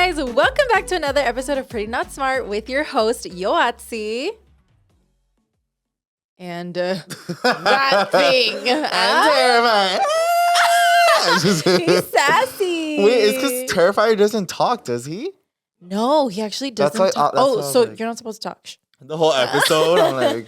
guys, welcome back to another episode of Pretty Not Smart with your host, Yoatzi. And that thing. I'm terrified. He's sassy. Wait, it's because Terrifier doesn't talk, does he? No, he actually doesn't That's why- talk. that's Oh, why I so was like- you're not supposed to talk. The whole episode, I'm like...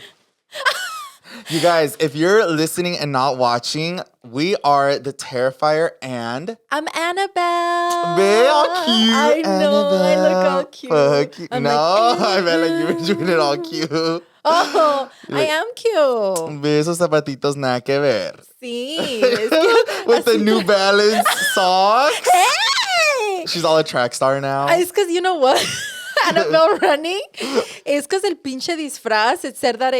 You guys, if you're listening and not watching, we are the Terrifier and... I'm Annabelle. Babe, how cute. I know, I look all Annabelle. cute. Fuck you. I'm No, like, I meant like you were doing it all cute. Oh, I am cute. Ve esos zapatitos nada que ver. Sí. Es que With the New Balance socks. Hey! She's all a track star now. It's because you know what? Annabelle running. It's because el pinche disfraz, it said that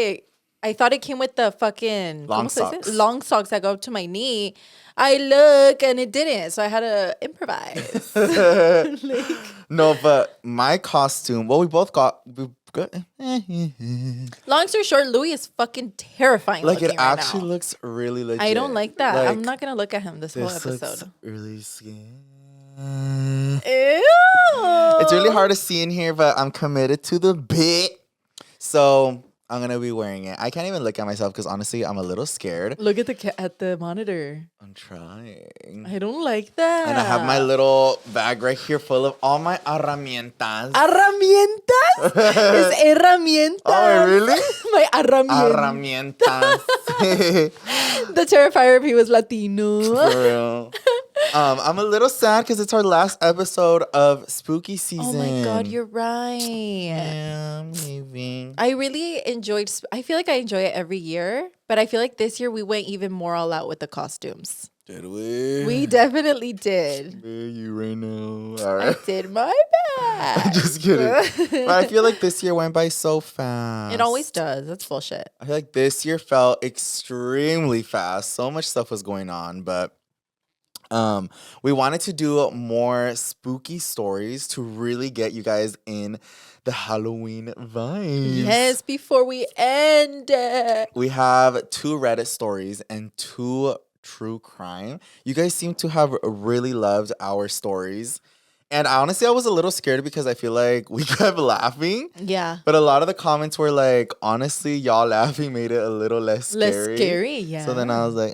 I thought it came with the fucking Long ¿cómo se dice? socks. Long socks that go up to my knee. I look and it didn't, so I had to improvise. Like, No, but my costume, well, we got long story short, Louie is fucking terrifying. like it looking right actually now. looks really legit. I don't like that. Like, I'm not gonna look at him this whole this looks episode. really scary. Ew. It's really hard to see in here, but I'm committed to the bit. So I'm gonna be wearing it. I can't even look at myself because honestly, I'm a little scared. Look at the monitor. I'm trying. I don't like that. And I have my little bag right here full of all my herramientas. ¿Herramientas? Es herramientas. Oh, really? My herramientas. Herramientas. The Terrifier if he was Latino. For real. I'm a little sad because it's our last episode of spooky season. Oh my God, you're right. Yeah, I'm leaving. I really enjoyed, I feel like I enjoy it every year, but I feel like this year we went even more all out with the costumes. Did we? We definitely did. You right now. All I right. did my best. Just kidding. But I feel like this year went by so fast. It always does. That's bullshit. I feel like this year felt extremely fast. So much stuff was going on, but we wanted to do more spooky stories to really get you guys in the Halloween vibes. Yes, before we end. We have 2 Reddit stories and 2 true crime. You guys seem to have really loved our stories. And honestly, I was a little scared because I feel like we kept laughing. Yeah. But a lot of the comments were like, honestly, y'all laughing made it a little less scary. Less scary, yeah. So then I was like,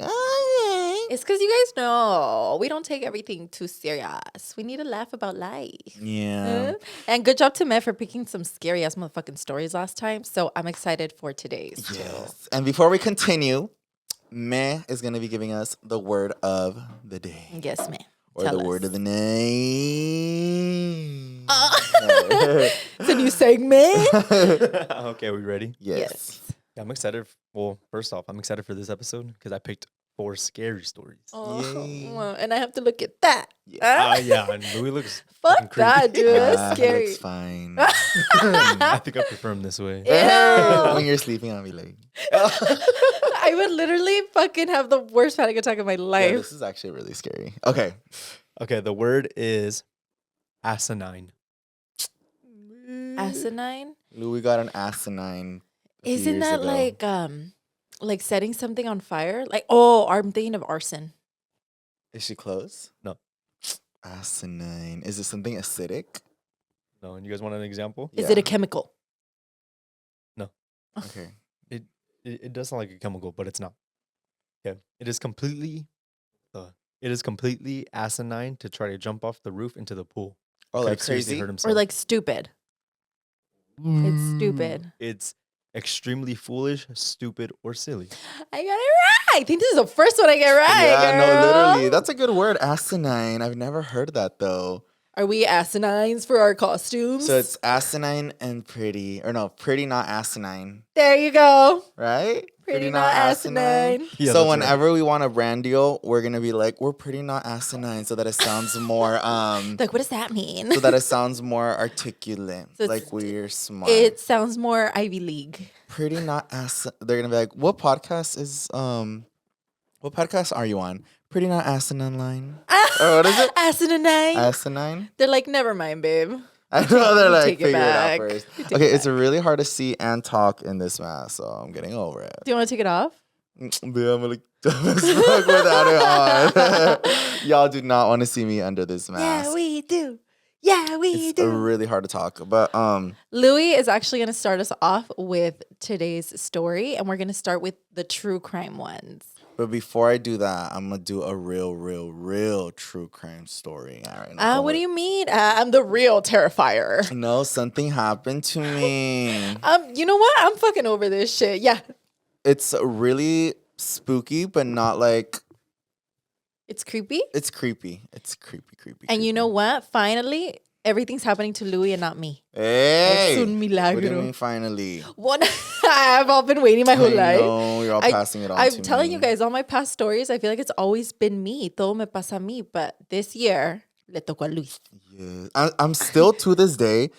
It's because you guys know we don't take everything too serious. We need to laugh about life. yeah. And good job to Meh for picking some scary ass motherfucking stories last time. So I'm excited for today's too. Yes. And before we continue, Meh is going to be giving us the word of the day. Yes, Meh. Or Tell the word us. of the night. It's a new segment. Okay, are we ready? Yes. Yeah, I'm excited. Well, first off, I'm excited for this episode because I picked 4 scary stories. Oh, Yay. well, and I have to look at that. Yeah, and Louis looks fucking Fuck creepy. that, dude. That's Ah, scary. It's fine. I think I prefer him this way. Ew. When you're sleeping, I'll be like, I would literally fucking have the worst panic attack of my yeah, life. this is actually really scary. Okay. Okay, the word is asinine. Asinine? Louis got an asinine. a few Isn't years that ago. like setting something on fire? Like, oh, I'm thinking of arson. Is she close? No. Asinine. Is it something acidic? No, and you guys want an example? Is Yeah. it a chemical? Okay. It does sound like a chemical, but it's not. Okay, it is completely asinine to try to jump off the roof into the pool. Oh, Could like have seriously crazy? hurt himself. Or like stupid? It's stupid. It's extremely foolish, stupid, or silly. I got it right. I think this is the first one I get right. Yeah, no, girl. literally. That's a good word, asinine. I've never heard that though. Are we asinines for our costumes? So it's asinine and pretty. Or no, pretty not asinine. There you go. Right? Pretty not asinine. Yeah, So that's right. whenever we want a brand deal, we're gonna be like, we're pretty not asinine, so that it sounds more Like, what does that mean? so that it sounds more articulate. So it's- like we're smart. It sounds more Ivy League. Pretty not asinine. They're gonna be like, what podcast are you on? Pretty not asinine line. Or what is it? Asinine. Asinine? They're like, never mind, babe. I know they're like, take it figure it out back. first. You take Okay, it it's really hard to see and talk in this mask, so I'm getting over it. Do you want to take it off? But I'm gonna dumb as fuck without it on. Y'all do not want to see me under this mask. Yeah, we do. Yeah, we It's do. really hard to talk. But Louie is actually going to start us off with today's story, and we're going to start with the true crime ones. but before I do that, I'm gonna do a real true crime story. All right. What do you mean? I'm the real terrifier. No, something happened to me. You know what? I'm fucking over this shit. Yeah. It's really spooky, but not like It's creepy. it's creepy. It's creepy. And you know what? Finally, everything's happening to Louie and not me. Hey, Es un milagro. what do you mean finally? What? I've all been waiting my whole life. No, you're all passing it on I'm to telling me. you guys, all my past stories, I feel like it's always been me. Todo me pasa a mí. But this year, le tocó a Luis. Yeah. I'm still to this day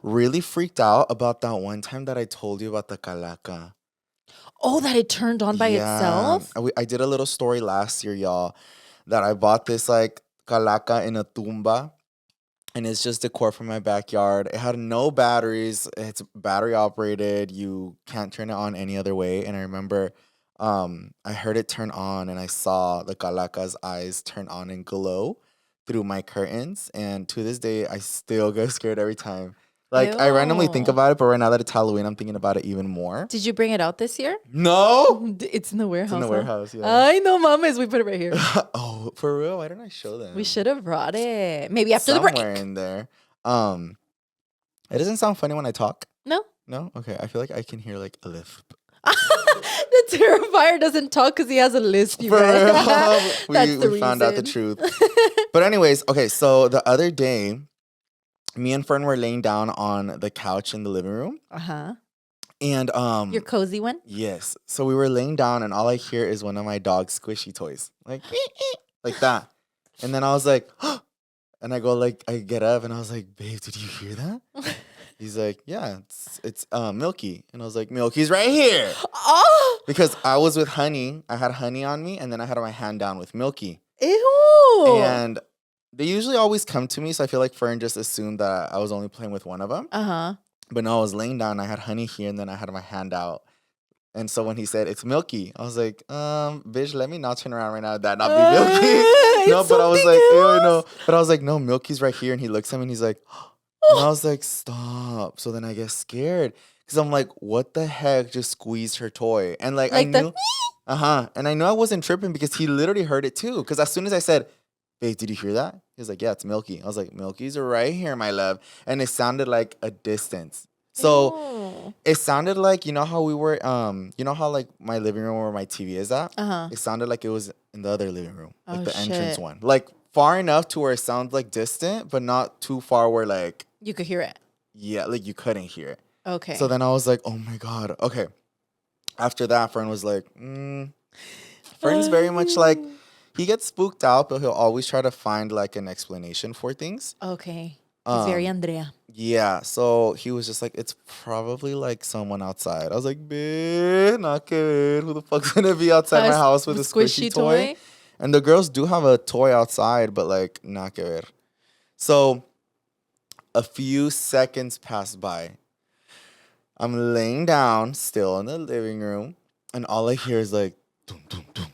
really freaked out about that one time that I told you about the calaca. Oh, that it turned on by itself? I did a little story last year, y'all, that I bought this like calaca in a tumba. And it's just decor from my backyard. It had no batteries. It's battery operated. You can't turn it on any other way. And I remember I heard it turn on and I saw the calaca's eyes turn on and glow through my curtains. And to this day, I still get scared every time. Like, I randomly think Ew. about it, but right now that it's Halloween, I'm thinking about it even more. Did you bring it out this year? No! It's in the warehouse. It's in the huh? warehouse, yeah. I know, mamas. We put it right here. Oh, for real? Why didn't I show them? We should have brought it. Maybe after Somewhere the break. in there. It doesn't sound funny when I talk. No. No? Okay. I feel like I can hear like a lisp. The terrifier doesn't talk because he has a lisp. You For guys. real? That's the we found out the reason. truth. But anyways, okay, so the other day, me and Fern were laying down on the couch in the living room. Uh-huh. And Your cozy one? yes. So we were laying down and all I hear is one of my dog's squishy toys. Like like that. And then I was like, and I go like I get up and I was like, babe, did you hear that? He's like, yeah, it's Milky. And I was like, Milky's right here. Oh! Because I was with Honey. I had Honey on me, and then I had my hand down with Milky. Ew. And they usually always come to me, so I feel like Fern just assumed that I was only playing with one of them. Uh-huh. But no, I was laying down, I had Honey here, and then I had my hand out. And so when he said, it's Milky, I was like, bitch, let me not turn around right now. That not be Milky. No, but I was like, ew, no. But I was like, no, Milky's right here. And he looks at me and he's like, and I was like, stop. So then I get scared. Because I'm like, what the heck just squeezed her toy? And like I knew. And I knew I wasn't tripping because he literally heard it too. Because as soon as I said, babe, did you hear that? He was like, yeah, it's Milky. I was like, Milky's right here, my love. And it sounded like a distance. So it sounded like, you know how we were, you know how like my living room where my TV is at? Uh-huh. It sounded like it was in the other living room. Like Oh, the entrance shit. one. Like far enough to where it sounds like distant, but not too far where like, You could hear it. yeah, like you couldn't hear it. Okay. So then I was like, oh my God. Okay. After that, Fern was like, Fern's very much like, he gets spooked out, but he'll always try to find like an explanation for things. Okay. It's very Andrea. Yeah. So he was just like, it's probably like someone outside. I was like, bitch, not good. Who the fuck's gonna be outside my house with a squishy toy? And the girls do have a toy outside, but like, not good. So a few seconds pass by. I'm laying down still in the living room, and all I hear is like, dum, dum, dum,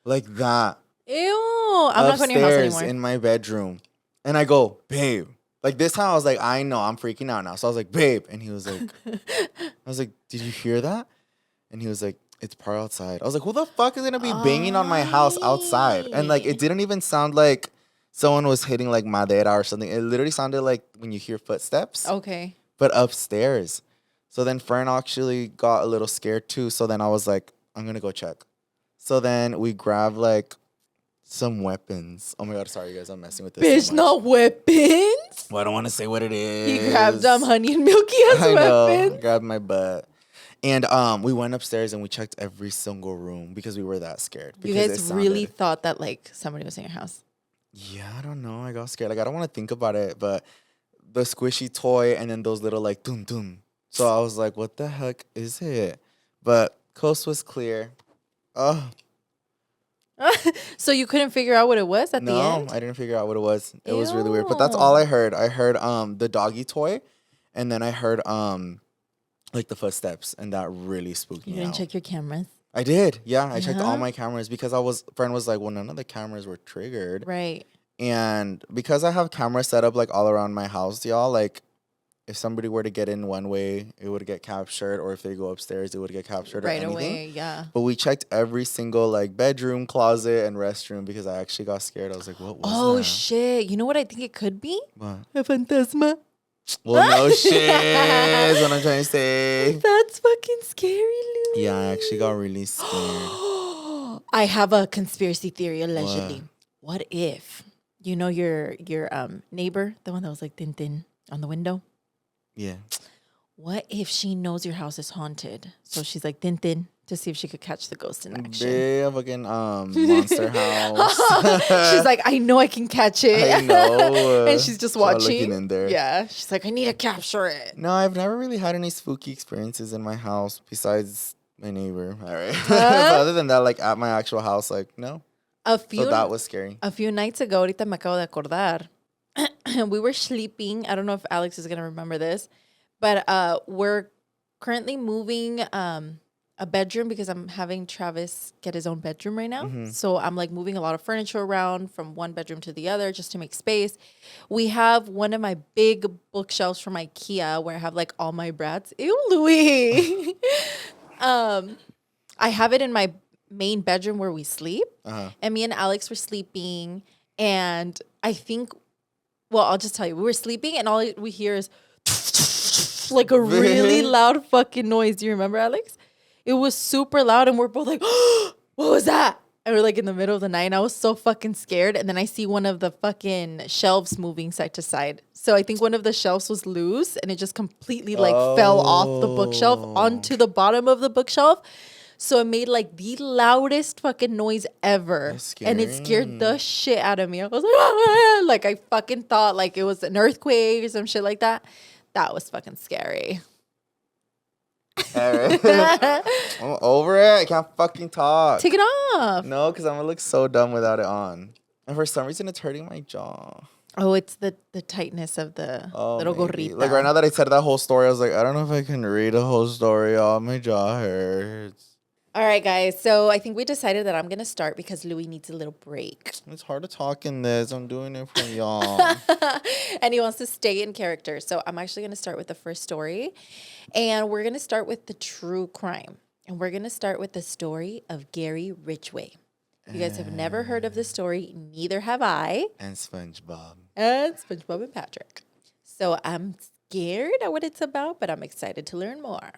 like that. Ew. I'm not going to your house Upstairs anymore. in my bedroom. And I go, babe. Like this time I was like, I know, I'm freaking out now. So I was like, babe. And he was like, I was like, did you hear that? And he was like, it's probably outside. I was like, who the fuck is going to be banging on my house outside? And like, it didn't even sound like someone was hitting like madera or something. It literally sounded like when you hear footsteps, Okay. but upstairs. So then Fern actually got a little scared too. So then I was like, I'm going to go check. So then we grabbed like some weapons. Oh my God, sorry guys, I'm messing with this. Bitch, so much. not weapons. Well, I don't want to say what it is. He grabbed Honey and Milky as I know. weapons. Grabbed my butt. And we went upstairs and we checked every single room because we were that scared. You because guys it really sounded- thought that like somebody was in your house. Yeah, I don't know. I got scared. Like I don't want to think about it, but the squishy toy and then those little like dum dum. So I was like, what the heck is it? But coast was clear. Oh, So you couldn't figure out what it was at the no, end? I didn't figure out what it was. It was really weird. But that's all I heard. I heard the doggy toy, and then I heard like the footsteps, and that really spooked You me didn't out. check your cameras? I did. Yeah, I checked all Yeah? my cameras because friend was like, well, none of the cameras were triggered. Right. And because I have cameras set up like all around my house, y'all, like if somebody were to get in one way, it would get captured, or if they go upstairs, it would get captured or Right anything. away, yeah. But we checked every single like bedroom, closet, and restroom because I actually got scared. I was like, "What was Oh that?" shit! You know what I think it could be? What? A fantasma. Well, no shit is what I'm trying to say. That's fucking scary, Louie. Yeah, I actually got really scared. I have a conspiracy theory allegedly. What if you know your neighbor, the one that was like tin on the window? Yeah. What if she knows your house is haunted? So she's like tin to see if she could catch the ghost in action. Big fucking monster house. She's like, I know I can catch it. I know. And she's just So I'm watching. looking in there. Yeah. She's like, I need to capture it. No, I've never really had any spooky experiences in my house besides my neighbor. All right. But other than that, like at my actual house, like no. So that was scary. A few nights ago, ahorita me acabo de acordar, we were sleeping. I don't know if Alex is going to remember this, but we're currently moving a bedroom because I'm having Travis get his own bedroom right now. Mm-hmm. So I'm like moving a lot of furniture around from one bedroom to the other just to make space. We have one of my big bookshelves from IKEA where I have like all my Bratz. Ew, Louis. I have it in my main bedroom where we sleep. And me and Alex were sleeping. And I think, well, I'll just tell you, we were sleeping and all we hear is like a really loud fucking noise. Do you remember, Alex? It was super loud and we're both like, what was that? And we're like in the middle of the night and I was so fucking scared. And then I see one of the fucking shelves moving side to side. So I think one of the shelves was loose and it just completely like fell off the bookshelf onto the bottom of the bookshelf. So it made like the loudest fucking noise ever. And it scared the shit out of me. I was like, ah! Like I fucking thought like it was an earthquake or some shit like that. That was fucking scary. All right. I'm over it. I can't fucking talk. Take it off. No, because I'm gonna look so dumb without it on. And for some reason, it's hurting my jaw. Oh, it's the tightness of the little maybe. gorrita. Like right now that I said that whole story, I was like, I don't know if I can read the whole story. Oh, my jaw hurts. All right, guys. So I think we decided that I'm going to start because Louis needs a little break. It's hard to talk in this. I'm doing it for y'all. And he wants to stay in character. So I'm actually going to start with the first story. And we're going to start with the true crime. And we're going to start with the story of Gary Ridgway. You guys have never heard of this story. Neither have I. And SpongeBob. And SpongeBob and Patrick. So I'm scared at what it's about, but I'm excited to learn more.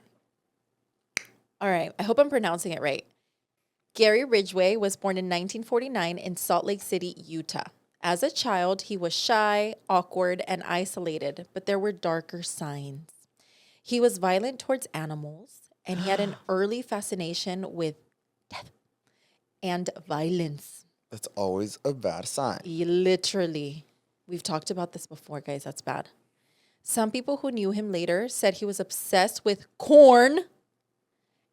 All right. I hope I'm pronouncing it right. Gary Ridgway was born in 1949 in Salt Lake City, Utah. As a child, he was shy, awkward, and isolated, but there were darker signs. He was violent towards animals, and he had an early fascination with death and violence. That's always a bad sign. Literally. We've talked about this before, guys. That's bad. Some people who knew him later said he was obsessed with corn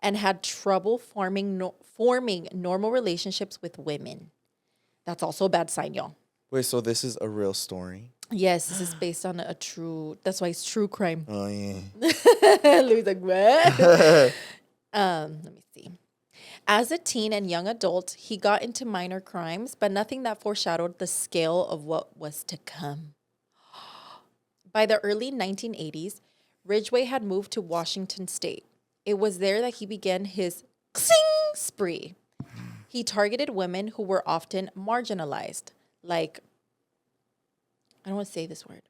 and had trouble forming normal relationships with women. That's also a bad sign, y'all. Wait, so this is a real story? Yes, this is based on a true, that's why it's true crime. Oh, yeah. Louis like, what? Let me see. As a teen and young adult, he got into minor crimes, but nothing that foreshadowed the scale of what was to come. By the early 1980s, Ridgway had moved to Washington State. It was there that he began his spree. He targeted women who were often marginalized, like, I don't want to say this word.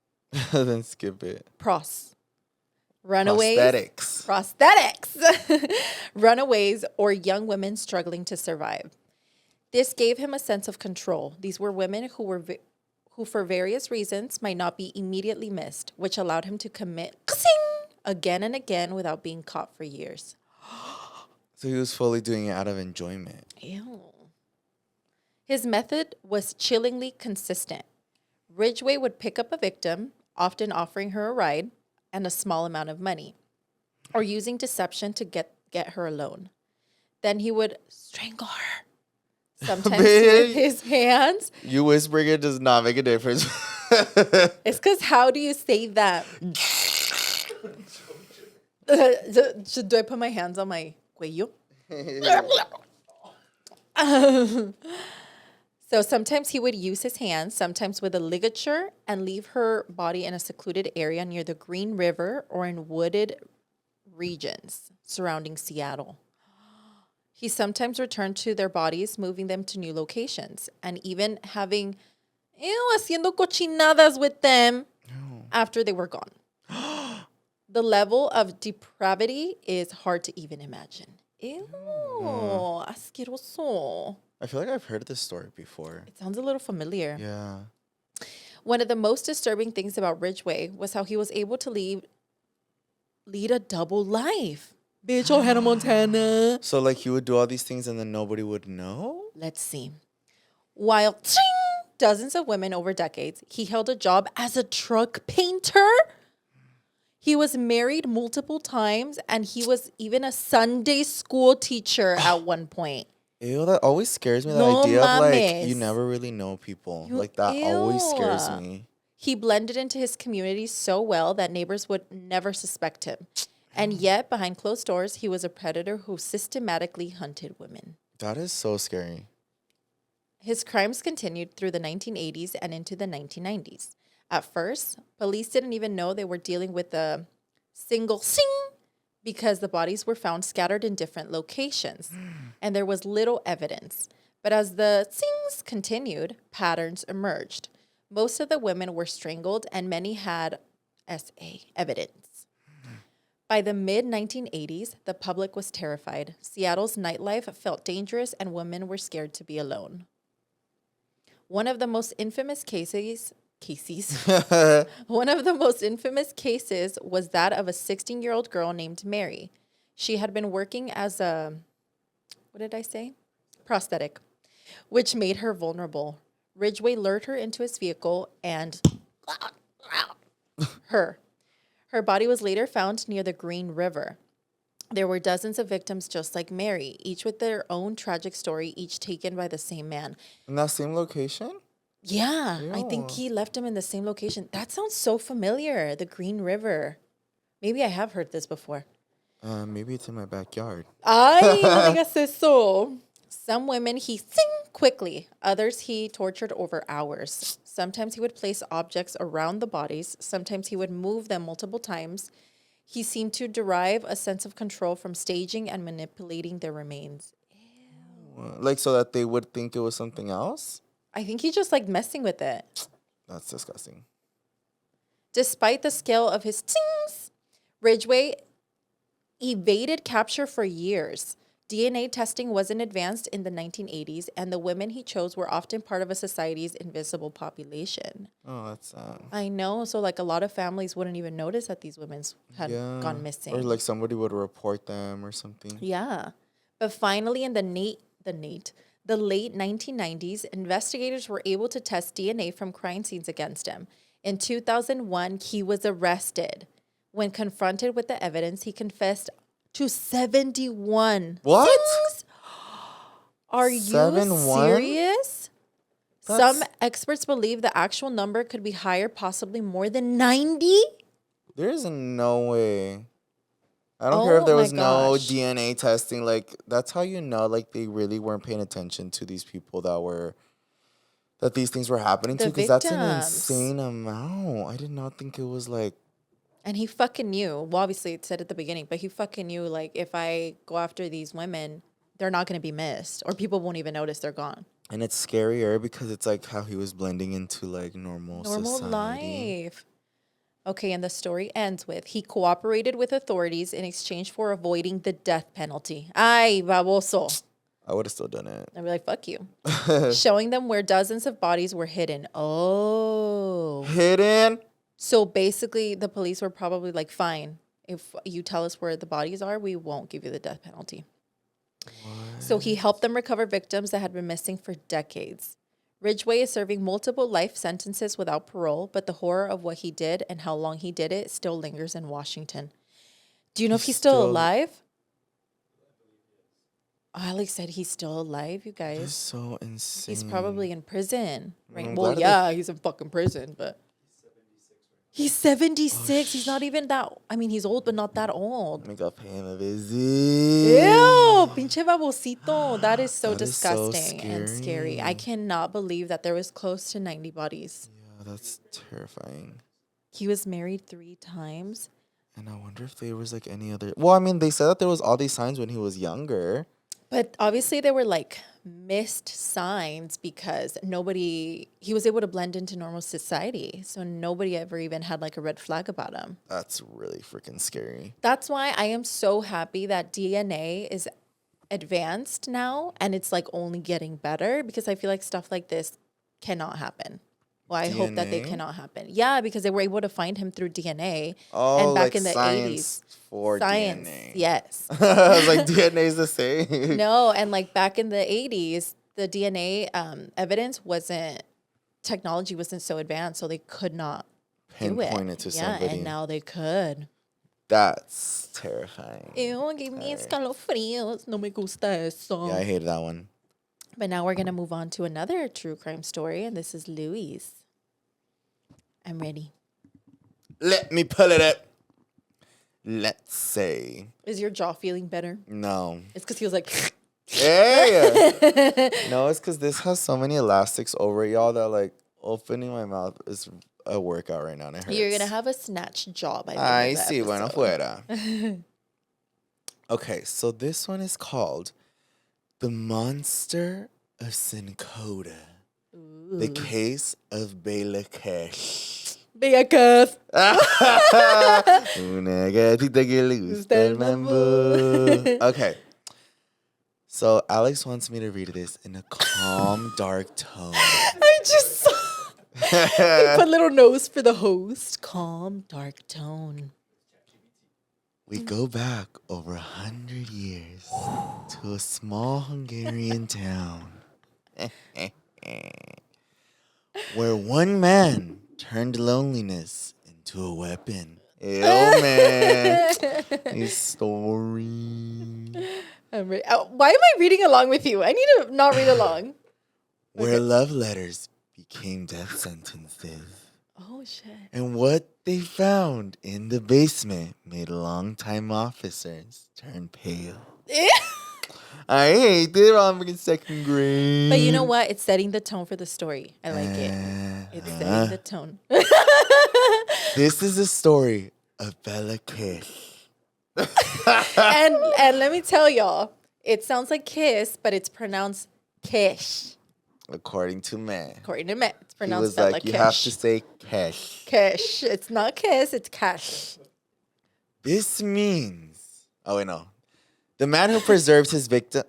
Then skip it. Runaways. Prosthetics. Runaways or young women struggling to survive. This gave him a sense of control. These were women who for various reasons might not be immediately missed, which allowed him to commit again and again without being caught for years. So he was fully doing it out of enjoyment. Ew. His method was chillingly consistent. Ridgway would pick up a victim, often offering her a ride and a small amount of money, or using deception to get her alone. Then he would strangle her, sometimes with his hands. You whispering it does not make a difference. It's because how do you say that? Do I put my hands on so So sometimes he would use his hands, sometimes with a ligature, and leave her body in a secluded area near the Green River or in wooded regions surrounding Seattle. He sometimes returned to their bodies, moving them to new locations, and even having, haciendo cochinadas with them after they were gone. The level of depravity is hard to even imagine. Ew, asqueroso. I feel like I've heard this story before. It sounds a little familiar. Yeah. One of the most disturbing things about Ridgway was how he was able to lead a double life. Bitch, oh, Hannah Montana. So, like, he would do all these things and then nobody would know? Let's see. While dozens of women over decades, he held a job as a truck painter. He was married multiple times, and he was even a Sunday school teacher at one point. Ew, that always scares me. The No idea of, like, mames. you never really know people. Like, that always scares me. He blended into his community so well that neighbors would never suspect him. And yet, behind closed doors, he was a predator who systematically hunted women. That is so scary. His crimes continued through the 1980s and into the 1990s. At first, police didn't even know they were dealing with a single sing because the bodies were found scattered in different locations, and there was little evidence. But as the sings continued, patterns emerged. Most of the women were strangled, and many had SA evidence. By the mid-1980s, the public was terrified. Seattle's nightlife felt dangerous, and women were scared to be alone. One of the most infamous cases One of the most infamous cases was that of a 16-year-old girl named Mary. She had been working as a, prosthetic, which made her vulnerable. Ridgway lured her into his vehicle and her body was later found near the Green River. There were dozens of victims just like Mary, each with their own tragic story, each taken by the same man. In that same location? Yeah, I think he left him in the same location. That sounds so familiar, the Green River. Maybe I have heard this before. Maybe it's in my backyard. Ay, no digas eso. Some women he sing quickly. Others he tortured over hours. Sometimes he would place objects around the bodies. Sometimes he would move them multiple times. He seemed to derive a sense of control from staging and manipulating their remains. Like, so that they would think it was something else? I think he just liked messing with it. That's disgusting. Despite the scale of his tings, Ridgway evaded capture for years. DNA testing wasn't advanced in the 1980s, and the women he chose were often part of a society's invisible population. Oh, that's sad. I know. So, like, a lot of families wouldn't even notice that these women had gone missing. Or, like, somebody would report them or something. Yeah. But finally, in the late 1990s, investigators were able to test DNA from crime scenes against him. In 2001, he was arrested. When confronted with the evidence, he confessed to 71. What? Things? Are you 71? serious? Some experts believe the actual number could be higher, possibly more than 90. There's no way. I don't care if there was no DNA testing. Like, that's how you know, like, they really weren't paying attention to these people that these things were happening to. Because that's an insane amount. I did not think it was, like. And he fucking knew. Well, obviously, it said at the beginning, but he fucking knew, like, if I go after these women, they're not going to be missed. Or people won't even notice they're gone. And it's scarier because it's, like, how he was blending into, like, normal society. Life. Okay, and the story ends with, he cooperated with authorities in exchange for avoiding the death penalty. Ay, baboso. I would have still done it. I'd be like, fuck you. Showing them where dozens of bodies were hidden. Oh. Hidden? So basically, the police were probably like, fine, if you tell us where the bodies are, we won't give you the death penalty. What? So he helped them recover victims that had been missing for decades. Ridgway is serving multiple life sentences without parole, but the horror of what he did and how long he did it still lingers in Washington. Do you know if he's still alive? Alex said he's still alive, you guys. That's so insane. He's probably in prison. Right? Well, yeah, he's in fucking prison, but... He's 76. He's not even that. I mean, he's old, but not that old. Let me go pay him a visit. Ew, pinche babosito. That is so That is so disgusting and scary. I scary. cannot believe that there was close to 90 bodies. Yeah, that's terrifying. He was married 3 times. And I wonder if there was like any other. Well, I mean, they said that there was all these signs when he was younger. But obviously there were like missed signs because he was able to blend into normal society. So nobody ever even had like a red flag about him. That's really freaking scary. That's why I am so happy that DNA is advanced now and it's like only getting better because I feel like stuff like this cannot happen. Well, I hope that they DNA? cannot happen. Yeah, because they were able to find him through DNA. Oh, and back like in the science 80s. for Science, DNA. yes. I was like, DNA's the same. No, and like back in the 80s, the DNA evidence technology wasn't so advanced, so they could not do it. Pinpoint it to yeah, somebody. and now they could. That's terrifying. Ew, give me escalofríos. No me gusta eso. Yeah, I hated that one. But now we're going to move on to another true crime story, and this is Louie's. I'm ready. Let me pull it up. Let's say. Is your jaw feeling better? No. It's because he was like... Hey! No, it's because this has so many elastics over it, y'all, that like opening my mouth is a workout right now and it hurts. You're going to have a snatched jaw by the end I of the see. Bueno episode. fuera. Okay, so this one is called The Monster of Sincota. The Case of Bela Cash. Bella Cuff. Una gatita que le gusta el mambo. Okay. So Alex wants me to read this in a calm, dark tone. I just saw... He put little nose for the host. Calm, dark tone. We go back over 100 years to a small Hungarian town where one man turned loneliness into a weapon. Ew, man. His story. Why am I reading along with you? I need to not read along. Where love letters became death sentences. Oh, shit. And what they found in the basement made longtime officers turn pale. I hate it. I'm in second grade. But you know what? It's setting the tone for the story. I like it. It's setting the tone. This is a story of Bela Kish. and let me tell y'all, it sounds like kiss, but it's pronounced kish. According to man. According to me, it's He pronounced was Bella like, Kish. you have to say cash. Kish. It's not kiss, it's cash. This means... Oh, wait, no. The man who preserved his victim...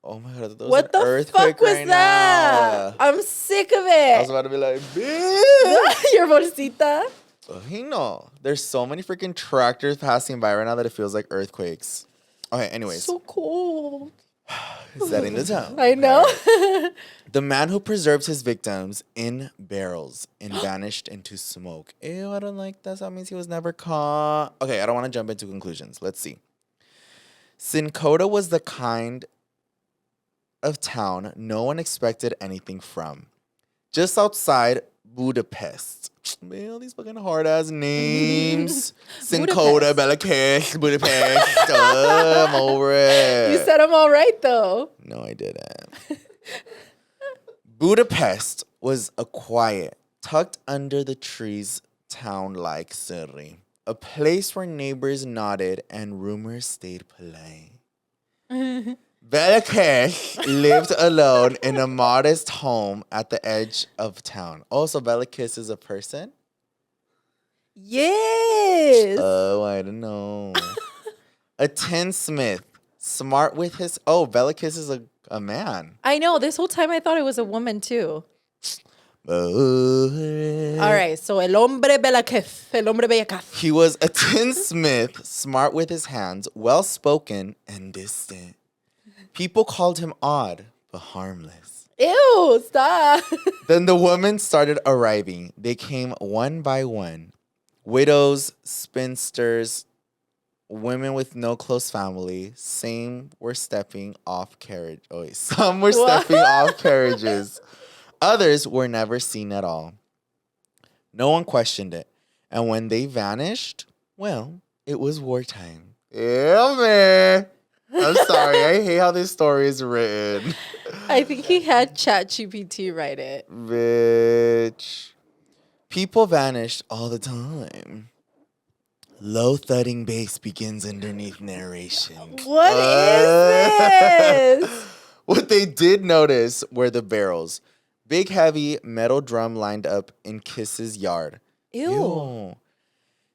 Oh, my God. There was What an the earthquake fuck was right that? now. I'm sick of I was it. about to be like, bitch. Your bolsita. Oh, he know. There's so many freaking tractors passing by right now that it feels like earthquakes. Okay, anyways. So cold. Setting the tone. I know. The man who preserved his victims in barrels and vanished into smoke. Ew, I don't like that. So that means he was never caught. Okay, I don't want to jump into conclusions. Let's see. Sincota was the kind of town no one expected anything from. Just outside Budapest. Man, all these fucking hard-ass names. Sincota, Belacash, Budapest. I'm over it. You said them all right, though. No, I didn't. Budapest was a quiet, tucked under the trees town-like city. A place where neighbors nodded and rumors stayed polite. Belacash lived alone in a modest home at the edge of town. Oh, so Belacash is a person? Yes. Oh, I don't know. A tinsmith, smart with his... Oh, Belacash is a man. I know. This whole time I thought it was a woman, too. All right, so el hombre Belakef, el hombre Bellacaf. He was a tinsmith, smart with his hands, well-spoken, and distant. People called him odd, but harmless. Ew, stop. Then the women started arriving. They came one by one. Widows, spinsters, women with no close family. Some were stepping off carriages. Others were never seen at all. No one questioned it. And when they vanished, well, it was wartime. Yeah, man. I'm sorry. I hate how this story is written. I think he had ChatGPT write it. Bitch. People vanished all the time. Low thudding bass begins underneath narration. What is this? What they did notice were the barrels. Big, heavy metal drum lined up in Kiss's yard. Ew.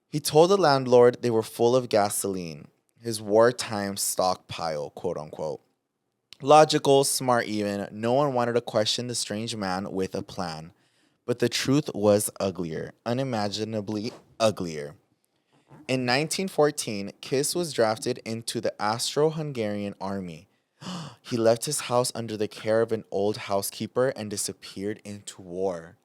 He told the landlord they were full of gasoline. His wartime stockpile, quote unquote. Logical, smart even. No one wanted to question the strange man with a plan. But the truth was uglier, unimaginably uglier. In 1914, Kiss was drafted into the Austro-Hungarian army. He left his house under the care of an old housekeeper and disappeared into war.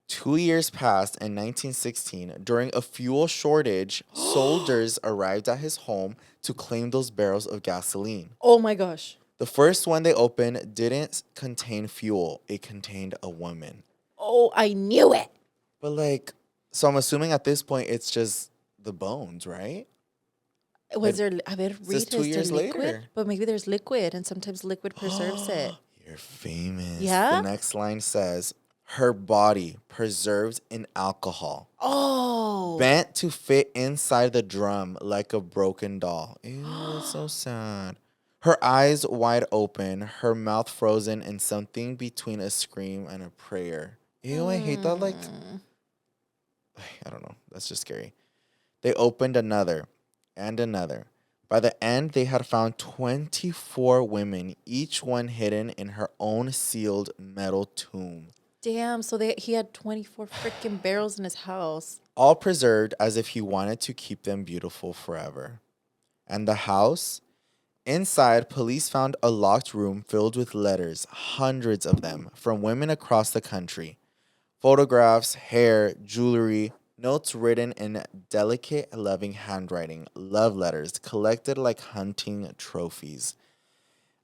2 years passed in 1916. During a fuel shortage, soldiers arrived at his home to claim those barrels of gasoline. Oh my gosh. The first one they opened didn't contain fuel. It contained a woman. Oh, I knew it. But like, so I'm assuming at this point it's just the bones, right? Was there? I better read. Says 2 years liquid? later. But maybe there's liquid, and sometimes liquid preserves it. You're famous. Yeah? The next line says, her body preserved in alcohol. Oh. Bent to fit inside the drum like a broken doll. Ew, that's so sad. Her eyes wide open, her mouth frozen in something between a scream and a prayer. Ew, I hate that. Like, I don't know. That's just scary. They opened another and another. By the end, they had found 24 women, each one hidden in her own sealed metal tomb. Damn. So he had 24 freaking barrels in his house. All preserved as if he wanted to keep them beautiful forever. And the house? Inside, police found a locked room filled with letters, hundreds of them, from women across the country. Photographs, hair, jewelry, notes written in delicate, loving handwriting, love letters collected like hunting trophies.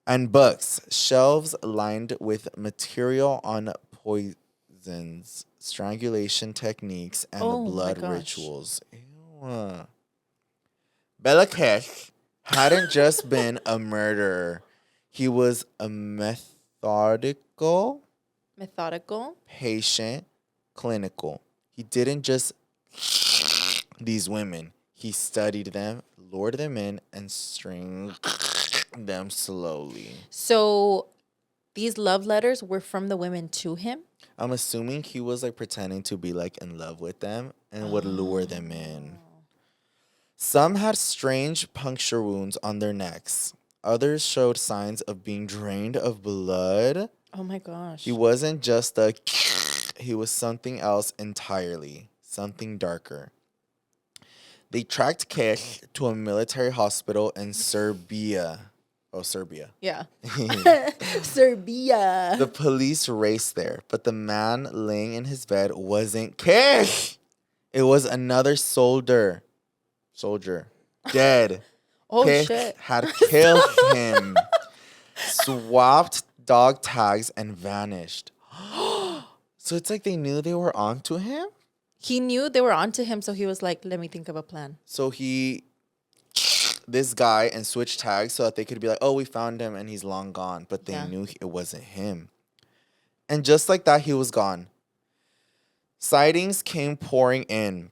And books, shelves lined with material on poisons, strangulation techniques, and Oh my blood gosh. rituals. Ew. Bela Kesh hadn't just been a murderer. He was a methodical, patient, clinical. He didn't just these women. He studied them, lured them in, and stringed them slowly. So these love letters were from the women to him? I'm assuming he was like pretending to be like in love with them and would lure them in. Some had strange puncture wounds on their necks. Others showed signs of being drained of blood. Oh my gosh. He wasn't just a he was something else entirely, something darker. They tracked Kesh to a military hospital in Serbia. Oh, Serbia. Yeah. Serbia. The police raced there, but the man laying in his bed wasn't Kesh. It was another soldier. Dead. Oh, Kesh shit. had killed him. Swapped dog tags and vanished. So it's like they knew they were onto him? He knew they were onto him, so he was like, let me think of a plan. So this guy, and switched tags so that they could be like, oh, we found him and he's long gone. But they knew it wasn't him. And just like that, he was gone. Sightings came pouring in.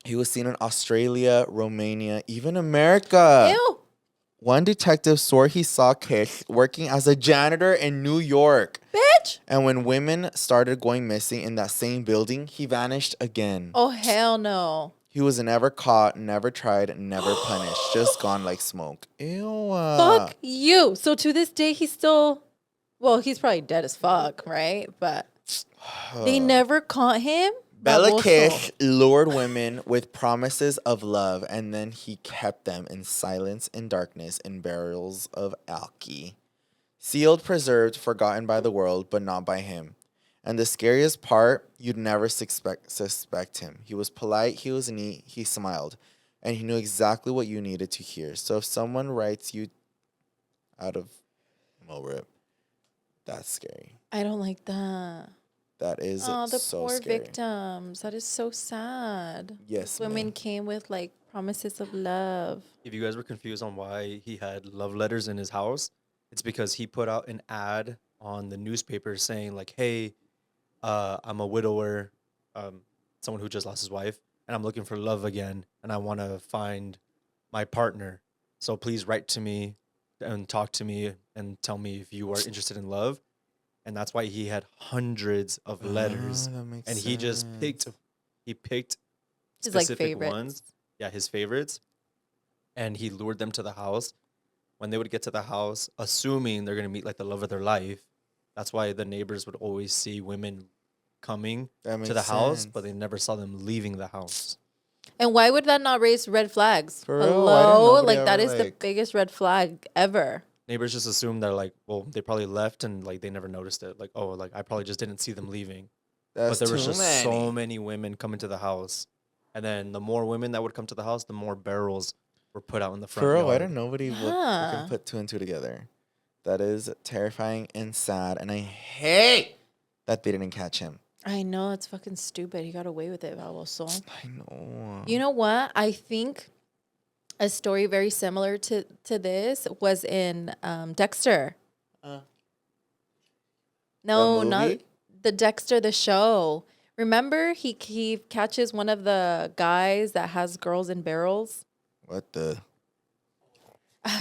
He was seen in Australia, Romania, even America. Ew. One detective swore he saw Kish working as a janitor in New York. Bitch. And when women started going missing in that same building, he vanished again. Oh, hell no. He was never caught, never tried, never punished. Just gone like smoke. Ew. Fuck you. So to this day, he's still, well, he's probably dead as fuck, right? But they never caught him. Bela Kish lured women with promises of love, and then he kept them in silence and darkness in barrels of alky. Sealed, preserved, forgotten by the world, but not by him. And the scariest part, you'd never suspect him. He was polite, he was neat, he smiled, and he knew exactly what you needed to hear. So if someone writes you out of Mo Rip, that's scary. I don't like that. That is Oh, the so poor scary. victims. That is so sad. Yes, Women ma'am. came with like promises of love. If you guys were confused on why he had love letters in his house, it's because he put out an ad on the newspaper saying like, "Hey, I'm a widower, um, someone who just lost his wife, and I'm looking for love again, and I want to find my partner. So please write to me and talk to me and tell me if you are interested in love." And that's why he had hundreds of letters, That makes and sense. he picked His like specific favorites. ones, yeah, his favorites, and he lured them to the house. When they would get to the house, assuming they're gonna meet like the love of their life, that's why the neighbors would always see women coming That to makes the house, sense. but they never saw them leaving the house. And why would that not raise red flags? For real? Why didn't Hello? nobody Like that ever, is the like- biggest red flag ever. Neighbors just assume they're like, well, they probably left and like they never noticed it. Like, oh, like I probably just didn't see them leaving. That's But there was too just many. so many women coming to the house. And then the more women that would come to the house, the more barrels were put out in the front For real, why Oh, yard. didn't nobody Yeah. can put two and two together? That is terrifying and sad, and I hate that they didn't catch him. I know, it's fucking stupid. He got away with it, Valvoso. I know. You know what? I think a story very similar to this was in Dexter. Uh, No, the not movie? the Dexter, the show. Remember, he catches one of the guys that has girls in barrels. What the?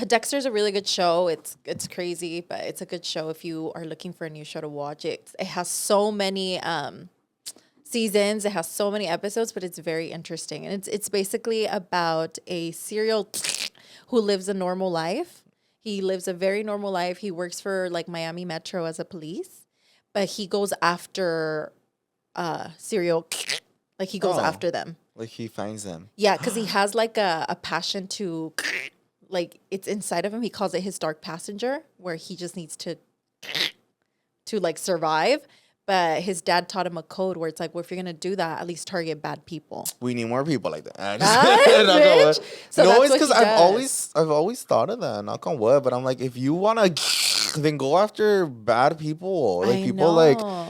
Dexter's a really good show. It's crazy, but it's a good show if you are looking for a new show to watch. It has so many seasons. It has so many episodes, but it's very interesting. And it's basically about a serial who lives a normal life. He lives a very normal life. He works for like Miami Metro as a police, but he goes after serial like he goes Oh. after them. Like he finds them. Yeah, because he has like a passion to, like it's inside of him. He calls it his dark passenger, where he just needs to like survive. But his dad taught him a code where it's like, well, if you're gonna do that, at least target bad people. We need more people like that. Bitch. So no, that's it's what because he does. I've always thought of that. Knock on wood, but I'm like, if you wanna, then go after bad people, like I people like know.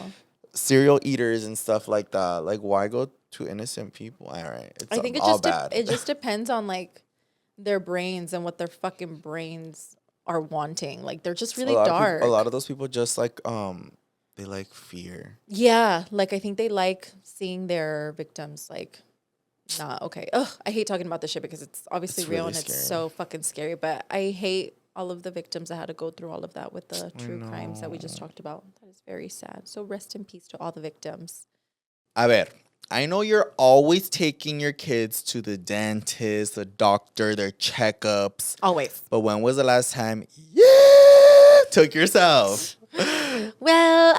serial eaters and stuff like that. Like, why go to innocent people? All right, it's I think it all just bad. it just depends on like their brains and what their fucking brains are wanting. Like they're just really dark. A lot of those people just like they like fear. Yeah, like I think they like seeing their victims like not okay. Ugh, I hate talking about this shit because it's obviously It's real really and it's scary. so fucking scary. But I hate all of the victims that had to go through all of that with the true crimes that we just talked about. That is very sad. So rest in peace to all the victims. A ver, I know you're always taking your kids to the dentist, the doctor, their checkups. Always. But when was the last time you took yourself? Well,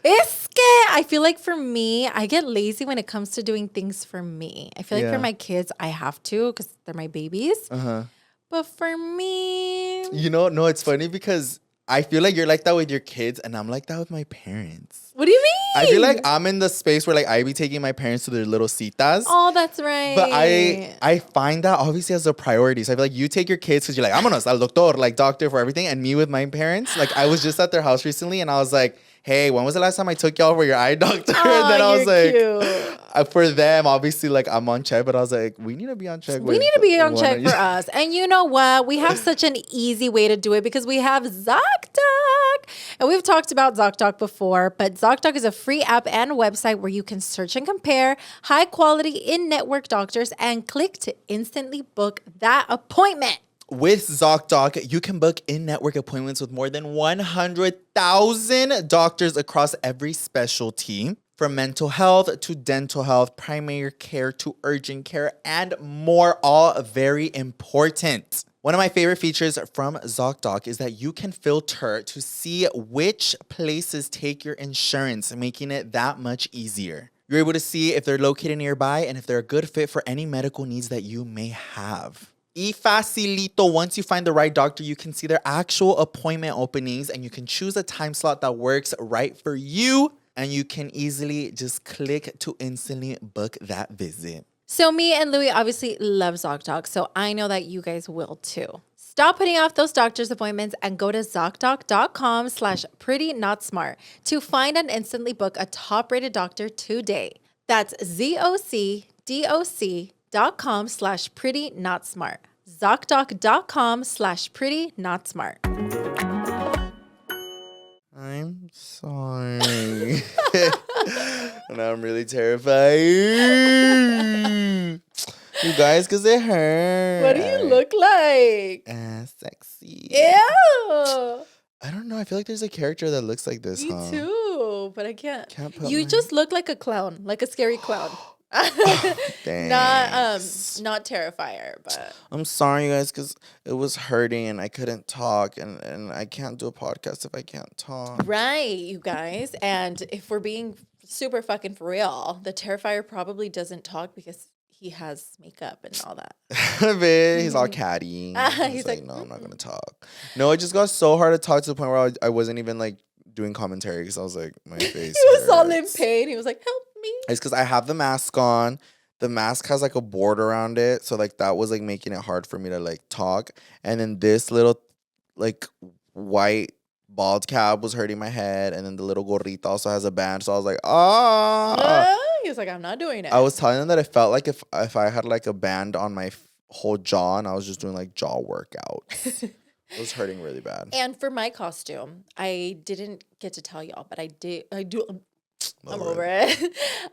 it's I feel like for me, I get lazy when it comes to doing things for me. I feel like Yeah. for my kids, I have to because they're my babies. Uh-huh. But for me, You know, no, it's funny because I feel like you're like that with your kids, and I'm like that with my parents. what do you mean? I feel like I'm in the space where like I be taking my parents to their little citas. Oh, that's right. But I find that obviously as a priority. So I feel like you take your kids because you're like, vámonos al doctor, like doctor for everything. And me with my parents, like I was just at their house recently and I was like, hey, when was the last time I took y'all for your eye doctor? and then I was like, cute. for them, obviously, like I'm on check, but I was like, we need to be on check. We need to be on check for us. And you know what? We have such an easy way to do it because we have ZocDoc. And we've talked about ZocDoc before, but ZocDoc is a free app and website where you can search and compare high quality in-network doctors and click to instantly book that appointment. With ZocDoc, you can book in-network appointments with more than 100,000 doctors across every specialty, from mental health to dental health, primary care to urgent care, and more, all very important. One of my favorite features from ZocDoc is that you can filter to see which places take your insurance, making it that much easier. You're able to see if they're located nearby and if they're a good fit for any medical needs that you may have. Y facilito, once you find the right doctor, you can see their actual appointment openings and you can choose a time slot that works right for you. And you can easily just click to instantly book that visit. So me and Louie obviously love ZocDoc, so I know that you guys will too. Stop putting off those doctor's appointments and go to ZocDoc.com/prettynotsmart to find and instantly book a top-rated doctor today. That's ZocDoc.com/prettynotsmart. ZocDoc.com/prettynotsmart. I'm sorry. Now I'm really terrified. You guys, because it hurt. What do you look like? Sexy. Ew. I don't know. I feel like there's a character that looks like this, Me too, but I can't. put You my- just look like a clown, like a scary clown. Not Thanks. not Terrifier, but I'm sorry, you guys, because it was hurting and I couldn't talk, and I can't do a podcast if I can't talk. right, you guys. And if we're being super fucking for real, the Terrifier probably doesn't talk because he has makeup and all that. He's all catty. He's He's like, like, no, I'm not gonna talk. No, it just got so hard to talk to the point where I wasn't even like doing commentary because I was like, my face. He was all in hurts. pain. He was like, "Help me!" It's because I have the mask on. The mask has like a board around it, so like that was like making it hard for me to like talk. And then this little like white bald cap was hurting my head, and then the little gorrita also has a band. So I was like, He was like, "I'm not doing it." I was telling them that it felt like if I had like a band on my whole jaw and I was just doing like jaw workouts. It was hurting really bad. And for my costume, I didn't get to tell y'all, but I do. I'm over it.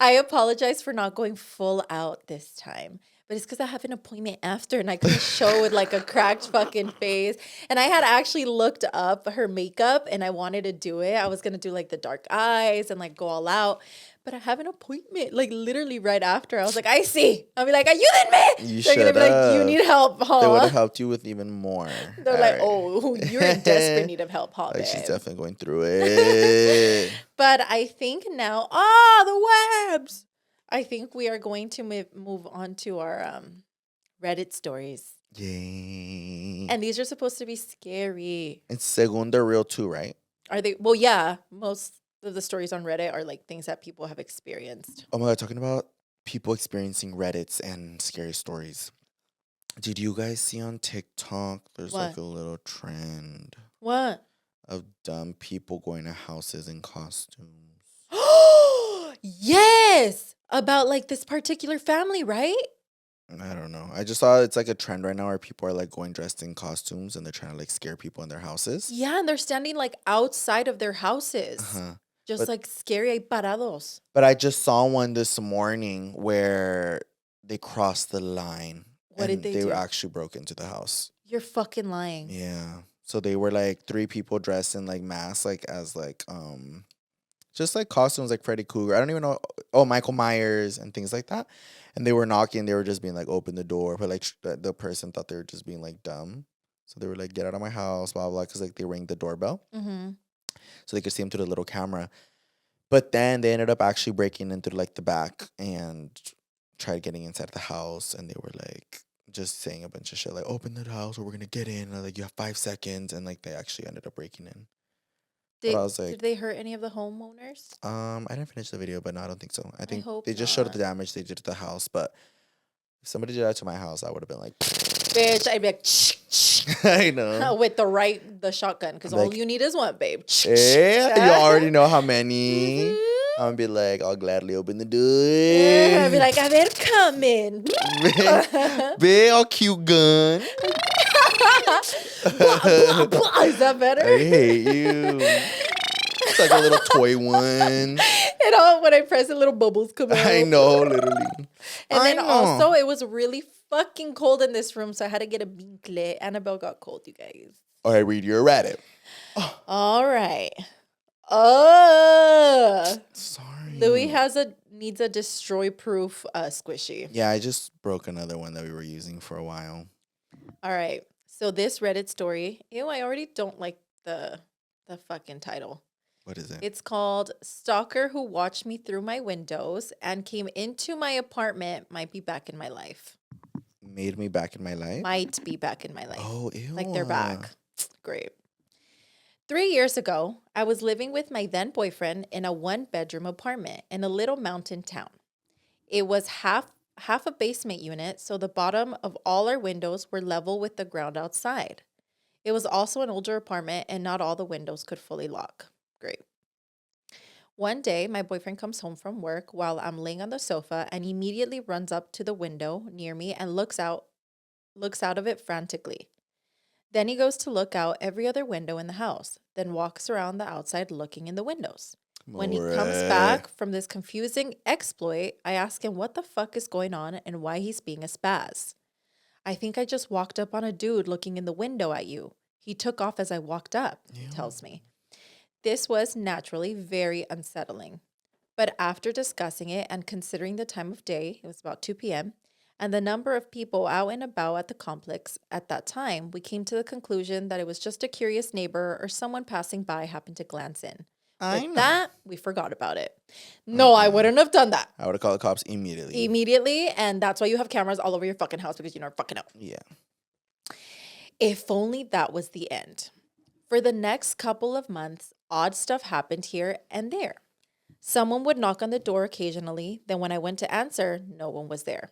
I apologize for not going full out this time. But it's because I have an appointment after and I couldn't show with like a cracked fucking face. And I had actually looked up her makeup and I wanted to do it. I was going to do like the dark eyes and like go all out. But I have an appointment like literally right after. I was like, I see. I'll be like, are you in me? You They're going to be like, you should've. need help, huh? They would have helped you with even more. They're like, oh, you're in desperate need of help, huh, Like she's babe? definitely going through it. But I think now, the webs. I think we are going to move on to our Reddit stories. Yay. And these are supposed to be scary. And según they're real too, right? Are they? Well, yeah. Most of the stories on Reddit are like things that people have experienced. Oh my God, talking about people experiencing Reddits and scary stories. Did you guys see on TikTok, there's like What? a little trend What? of dumb people going to houses in costumes? Yes! About like this particular family, right? I don't know. I just saw it's like a trend right now where people are like going dressed in costumes and they're trying to like scare people in their houses. Yeah, and they're standing like outside of their houses. Uh-huh. Just But- like scary parados. But I just saw one this morning where they crossed the line. What did and they They do? actually broke into the house. You're fucking lying. Yeah. So they were like 3 people dressed in like masks, like as like just like costumes like Freddy Krueger. I don't even know. Oh, Michael Myers and things like that. And they were knocking. They were just being like, open the door. But like the person thought they were just being like dumb. So they were like, get out of my house, blah, blah, because like they rang the doorbell. Mm-hmm. So they could see him through the little camera. But then they ended up actually breaking into like the back and tried getting inside the house. And they were like just saying a bunch of shit like, open the house or we're going to get in. And like, you have 5 seconds. And like they actually ended up breaking in. But I was like, Did they hurt any of the homeowners? I didn't finish the video, but no, I don't think so. I think hope they just showed not. the damage they did to the house. But if somebody did that to my house, I would have been like, Bitch, I'd be like, I know. with the shotgun, because all Like, you need is one, babe. Yeah, you already know how many. Mhm. I'm gonna be like, I'll gladly open the door. Yeah, I'd be like, they're coming. Big old cute gun. Blah, blah, blah. Is that better? I hate you. It's like a little toy one. And all, when I press it, little bubbles come out. I know, literally. And I then know. also, it was really fucking cold in this room, so I had to get a bincle. Annabelle got cold, you guys. All right, read your Reddit. All right. Sorry. Louie needs a destroy-proof squishy. Yeah, I just broke another one that we were using for a while. All right. So this Reddit story, I already don't like the fucking title. What is it? It's called Stalker Who Watched Me Through My Windows and Came Into My Apartment Might Be Back in My Life. Made me back in my life? Might be back in my life. Oh, ew. Like they're back. Great. 3 years ago, I was living with my then boyfriend in a 1-bedroom apartment in a little mountain town. It was half a basement unit, so the bottom of all our windows were level with the ground outside. It was also an older apartment and not all the windows could fully lock. Great. One day, my boyfriend comes home from work while I'm laying on the sofa and immediately runs up to the window near me and looks out of it frantically. Then he goes to look out every other window in the house, then walks around the outside looking in the windows. When he comes back from this confusing exploit, I ask him what the fuck is going on and why he's being a spaz. I think I just walked up on a dude looking in the window at you. He took off as I walked up, he tells me. This was naturally very unsettling. But after discussing it and considering the time of day, it was about 2 p.m., and the number of people out and about at the complex at that time, we came to the conclusion that it was just a curious neighbor or someone passing by happened to glance in. With that, we forgot about it. No, I wouldn't have done that. I would have called the cops immediately. And that's why you have cameras all over your fucking house, because you never fucking know. Yeah. If only that was the end. For the next couple of months, odd stuff happened here and there. Someone would knock on the door occasionally. Then when I went to answer, no one was there.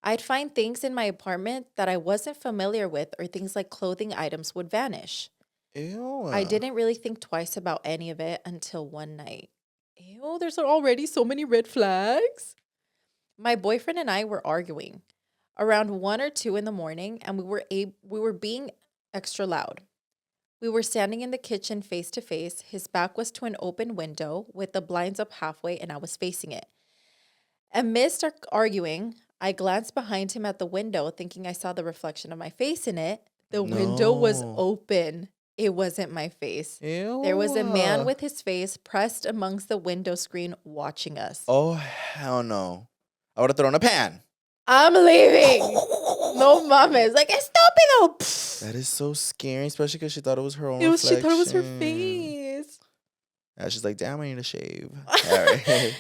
I'd find things in my apartment that I wasn't familiar with, or things like clothing items would vanish. Ew. I didn't really think twice about any of it until one night. Ew, there's already so many red flags. My boyfriend and I were arguing around 1 or 2 in the morning, and we were being extra loud. We were standing in the kitchen face to face. His back was to an open window with the blinds up halfway, and I was facing it. Amidst our arguing, I glanced behind him at the window, thinking I saw the reflection of my face in it. The window was open. It wasn't my face. Ew. There was a man with his face pressed amongst the window screen watching us. Oh, hell no. I would have thrown a pan. I'm leaving. No mames. Like, estúpido. That is so scary, especially because she thought it was her own reflection. She thought it was her face. Yeah, she's like, damn, I need to shave. All right.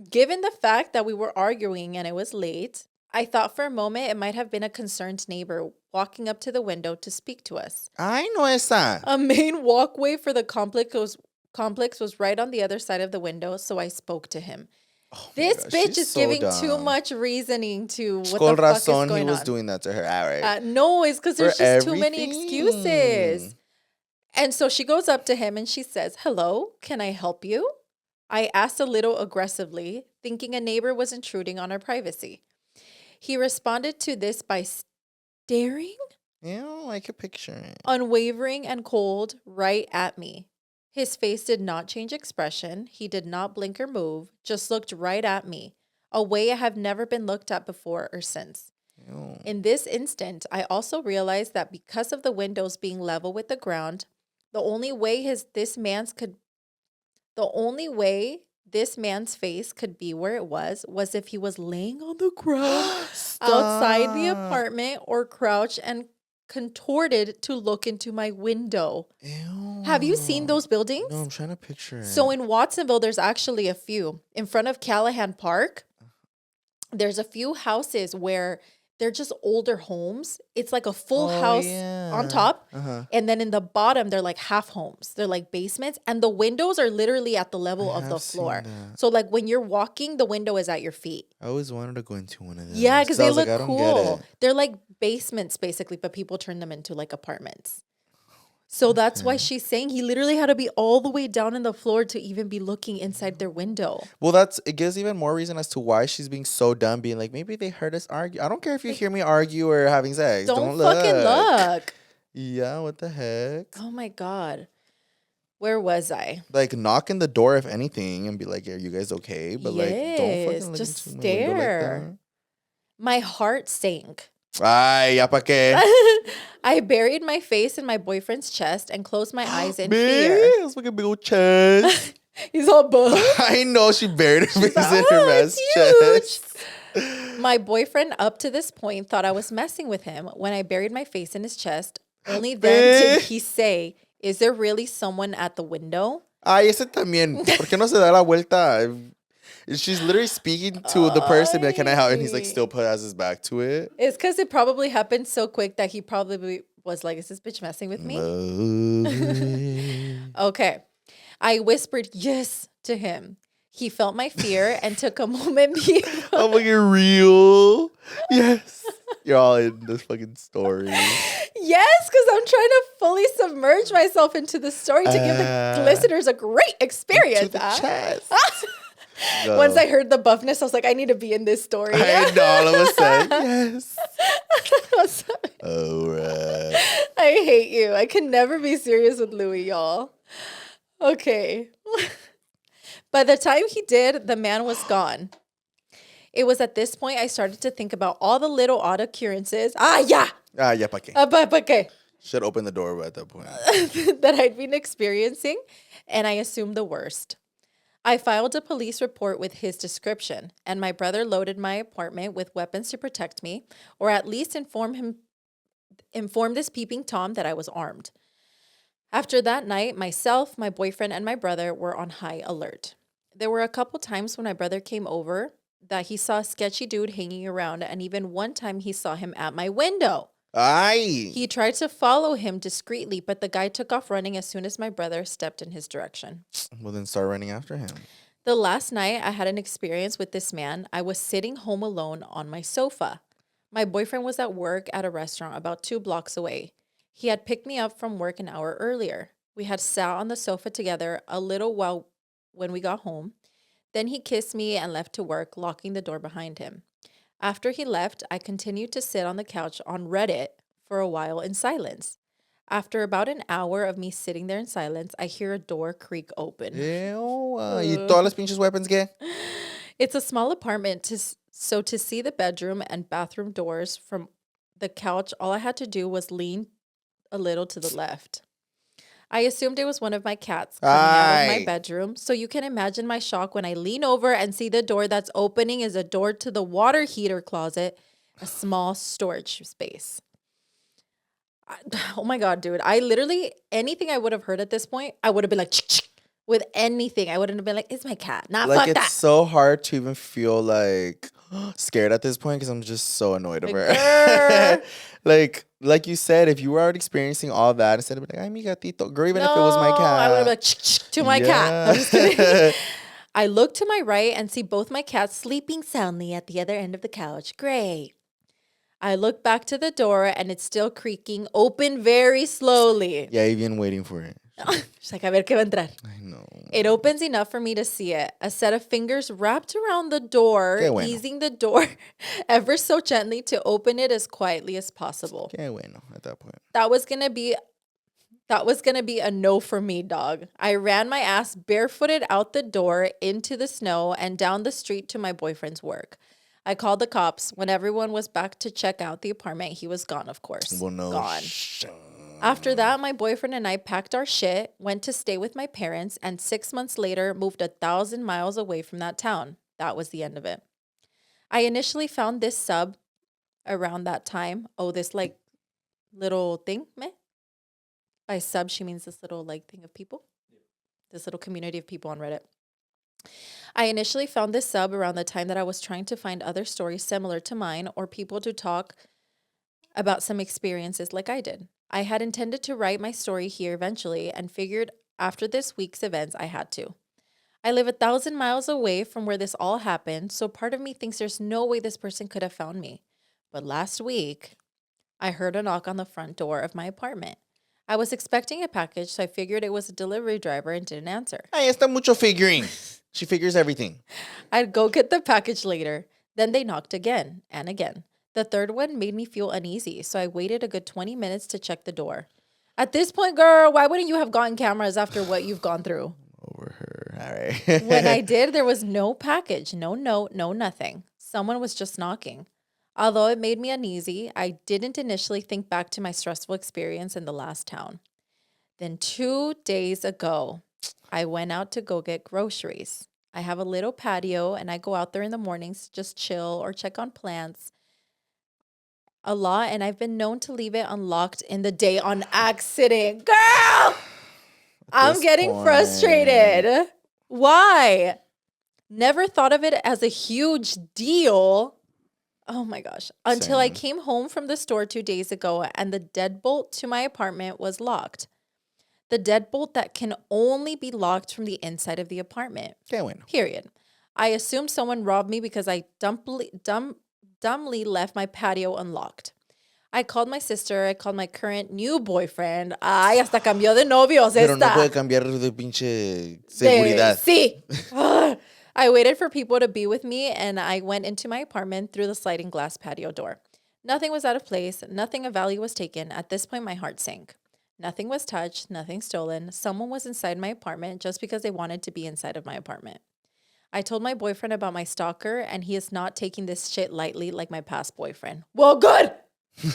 Given the fact that we were arguing and it was late, I thought for a moment it might have been a concerned neighbor walking up to the window to speak to us. I know esa. A main walkway for the complex was right on the other side of the window, so I spoke to him. Oh this gosh, bitch is so giving dumb. too much reasoning to what Con the fuck razón, is going he was on. doing that to her. All right. No, it's because there's For just too many everything. excuses. And so she goes up to him and she says, "Hello, can I help you?" I asked a little aggressively, thinking a neighbor was intruding on our privacy. He responded to this by staring, I could picture it. unwavering and cold, right at me. His face did not change expression. He did not blink or move, just looked right at me, a way I have never been looked at before or since. Ew. In this instant, I also realized that because of the windows being level with the ground, the only way this man's face could be where it was if he was laying on the ground outside the apartment or crouched and contorted to look into my window. Ew. Have you seen those buildings? No, I'm trying to picture it. So in Watsonville, there's actually a few. In front of Callahan Park, there's a few houses where they're just older homes. It's like a full house on top. Uh-huh. And then in the bottom, they're like half homes. They're like basements. And the windows are literally at the level of the floor. So like when you're walking, the window is at your feet. I always wanted to go into one of those. Yeah, because they look I don't cool. get it. They're like basements basically, but people turn them into like apartments. So that's why she's saying he literally had to be all the way down in the floor to even be looking inside their window. Well, it gives even more reason as to why she's being so dumb, being like, maybe they heard us argue. I don't care if you hear me argue or having sex. Don't fucking look. Yeah, what the heck? Oh my God. Where was I? Like, knock in the door if anything and be like, are you guys okay? But like, don't fucking look just into my window stare. My heart sank. Ay, ya pa qué? I buried my face in my boyfriend's chest and closed my eyes in Man, fear. that's like a big old chest. He's all buff. I know she buried her face in her man's it's chest. My boyfriend, up to this point, thought I was messing with him when I buried my face in his chest. Only then did he say, "Is there really someone at the window?" Ay, ese también. ¿Por qué no se da la vuelta? She's literally speaking to the person, like, can I help? And he's like, still has his back to it. It's because it probably happened so quick that he probably was like, is this bitch messing with me? Okay. I whispered yes to him. He felt my fear and took a moment. I'm fucking real. Yes. You're all in this fucking story. Yes, because I'm trying to fully submerge myself into the story to give the listeners a great experience. To the chest. Once I heard the buffness, I was like, I need to be in this story. I know, all of a sudden, yes. All right. I hate you. I can never be serious with Louie, y'all. Okay. By the time he did, the man was gone. It was at this point I started to think about all the little odd occurrences. Yeah, pa' qué? Pa qué? Should open the door at that point. That I'd been experiencing, and I assumed the worst. I filed a police report with his description, and my brother loaded my apartment with weapons to protect me, or at least inform this peeping Tom that I was armed. After that night, myself, my boyfriend, and my brother were on high alert. There were a couple times when my brother came over that he saw a sketchy dude hanging around, and even one time he saw him at my window. Ay. He tried to follow him discreetly, but the guy took off running as soon as my brother stepped in his direction. Well, then start running after him. The last night I had an experience with this man, I was sitting home alone on my sofa. My boyfriend was at work at a restaurant about 2 blocks away. He had picked me up from work an hour earlier. We had sat on the sofa together a little while when we got home. Then he kissed me and left to work, locking the door behind him. After he left, I continued to sit on the couch on Reddit for a while in silence. After about an hour of me sitting there in silence, I hear a door creak open. Ew, ¿y todas las pinches weapons qué? It's a small apartment, so to see the bedroom and bathroom doors from the couch, all I had to do was lean a little to the left. I assumed it was one of my cats coming out of my bedroom, so you can imagine my shock when I lean over and see the door that's opening is a door to the water heater closet, a small storage space. Oh my God, dude. I literally, anything I would have heard at this point, I would have been like, with anything. I wouldn't have been like, it's my cat. Nah, like, fuck it's that. so hard to even feel like scared at this point because I'm just so annoyed of her. like you said, if you were already experiencing all that, instead of being like, ay, mi gatito, girl, even if it was my cat. I would have been like, to my cat. I'm just kidding. I look to my right and see both my cats sleeping soundly at the other end of the couch. Great. I look back to the door and it's still creaking open very slowly. Yeah, even waiting for it. She's like, a ver qué va a entrar. I know. It opens enough for me to see it. A set of fingers wrapped around the door, Qué bueno. easing the door ever so gently to open it as quietly as possible. Qué bueno at that point. That was gonna be a no for me, dog. I ran my ass barefooted out the door into the snow and down the street to my boyfriend's work. I called the cops. When everyone was back to check out the apartment, he was gone, of course. Well, no. Gone. After that, my boyfriend and I packed our shit, went to stay with my parents, and 6 months later moved 1,000 miles away from that town. That was the end of it. I initially found this sub around that time. Oh, this like little thing, meh? By sub, she means this little like thing of people. This little community of people on Reddit. I initially found this sub around the time that I was trying to find other stories similar to mine or people to talk about some experiences like I did. I had intended to write my story here eventually and figured after this week's events I had to. I live 1,000 miles away from where this all happened, so part of me thinks there's no way this person could have found me. But last week, I heard a knock on the front door of my apartment. I was expecting a package, so I figured it was a delivery driver and didn't answer. Ay, está mucho figuring. She figures everything. I'd go get the package later. Then they knocked again and again. The third one made me feel uneasy, so I waited a good 20 minutes to check the door. At this point, girl, why wouldn't you have gotten cameras after what you've gone through? Over her. All right. When I did, there was no package, no note, no nothing. Someone was just knocking. Although it made me uneasy, I didn't initially think back to my stressful experience in the last town. Then 2 days ago, I went out to go get groceries. I have a little patio and I go out there in the mornings to just chill or check on plants a lot, and I've been known to leave it unlocked in the day on accident. Girl! I'm getting frustrated. Why? Never thought of it as a huge deal. Oh my gosh. Until I came home from the store 2 days ago and the deadbolt to my apartment was locked. The deadbolt that can only be locked from the inside of the apartment. Qué bueno. Period. I assumed someone robbed me because I dumbly left my patio unlocked. I called my sister. I called my current new boyfriend. Ay, hasta cambió de novios Pero no esta. puede cambiar de pinche seguridad. Sí. I waited for people to be with me, and I went into my apartment through the sliding glass patio door. Nothing was out of place. Nothing of value was taken. At this point, my heart sank. Nothing was touched. Nothing stolen. Someone was inside my apartment just because they wanted to be inside of my apartment. I told my boyfriend about my stalker, and he is not taking this shit lightly like my past boyfriend. Well, good.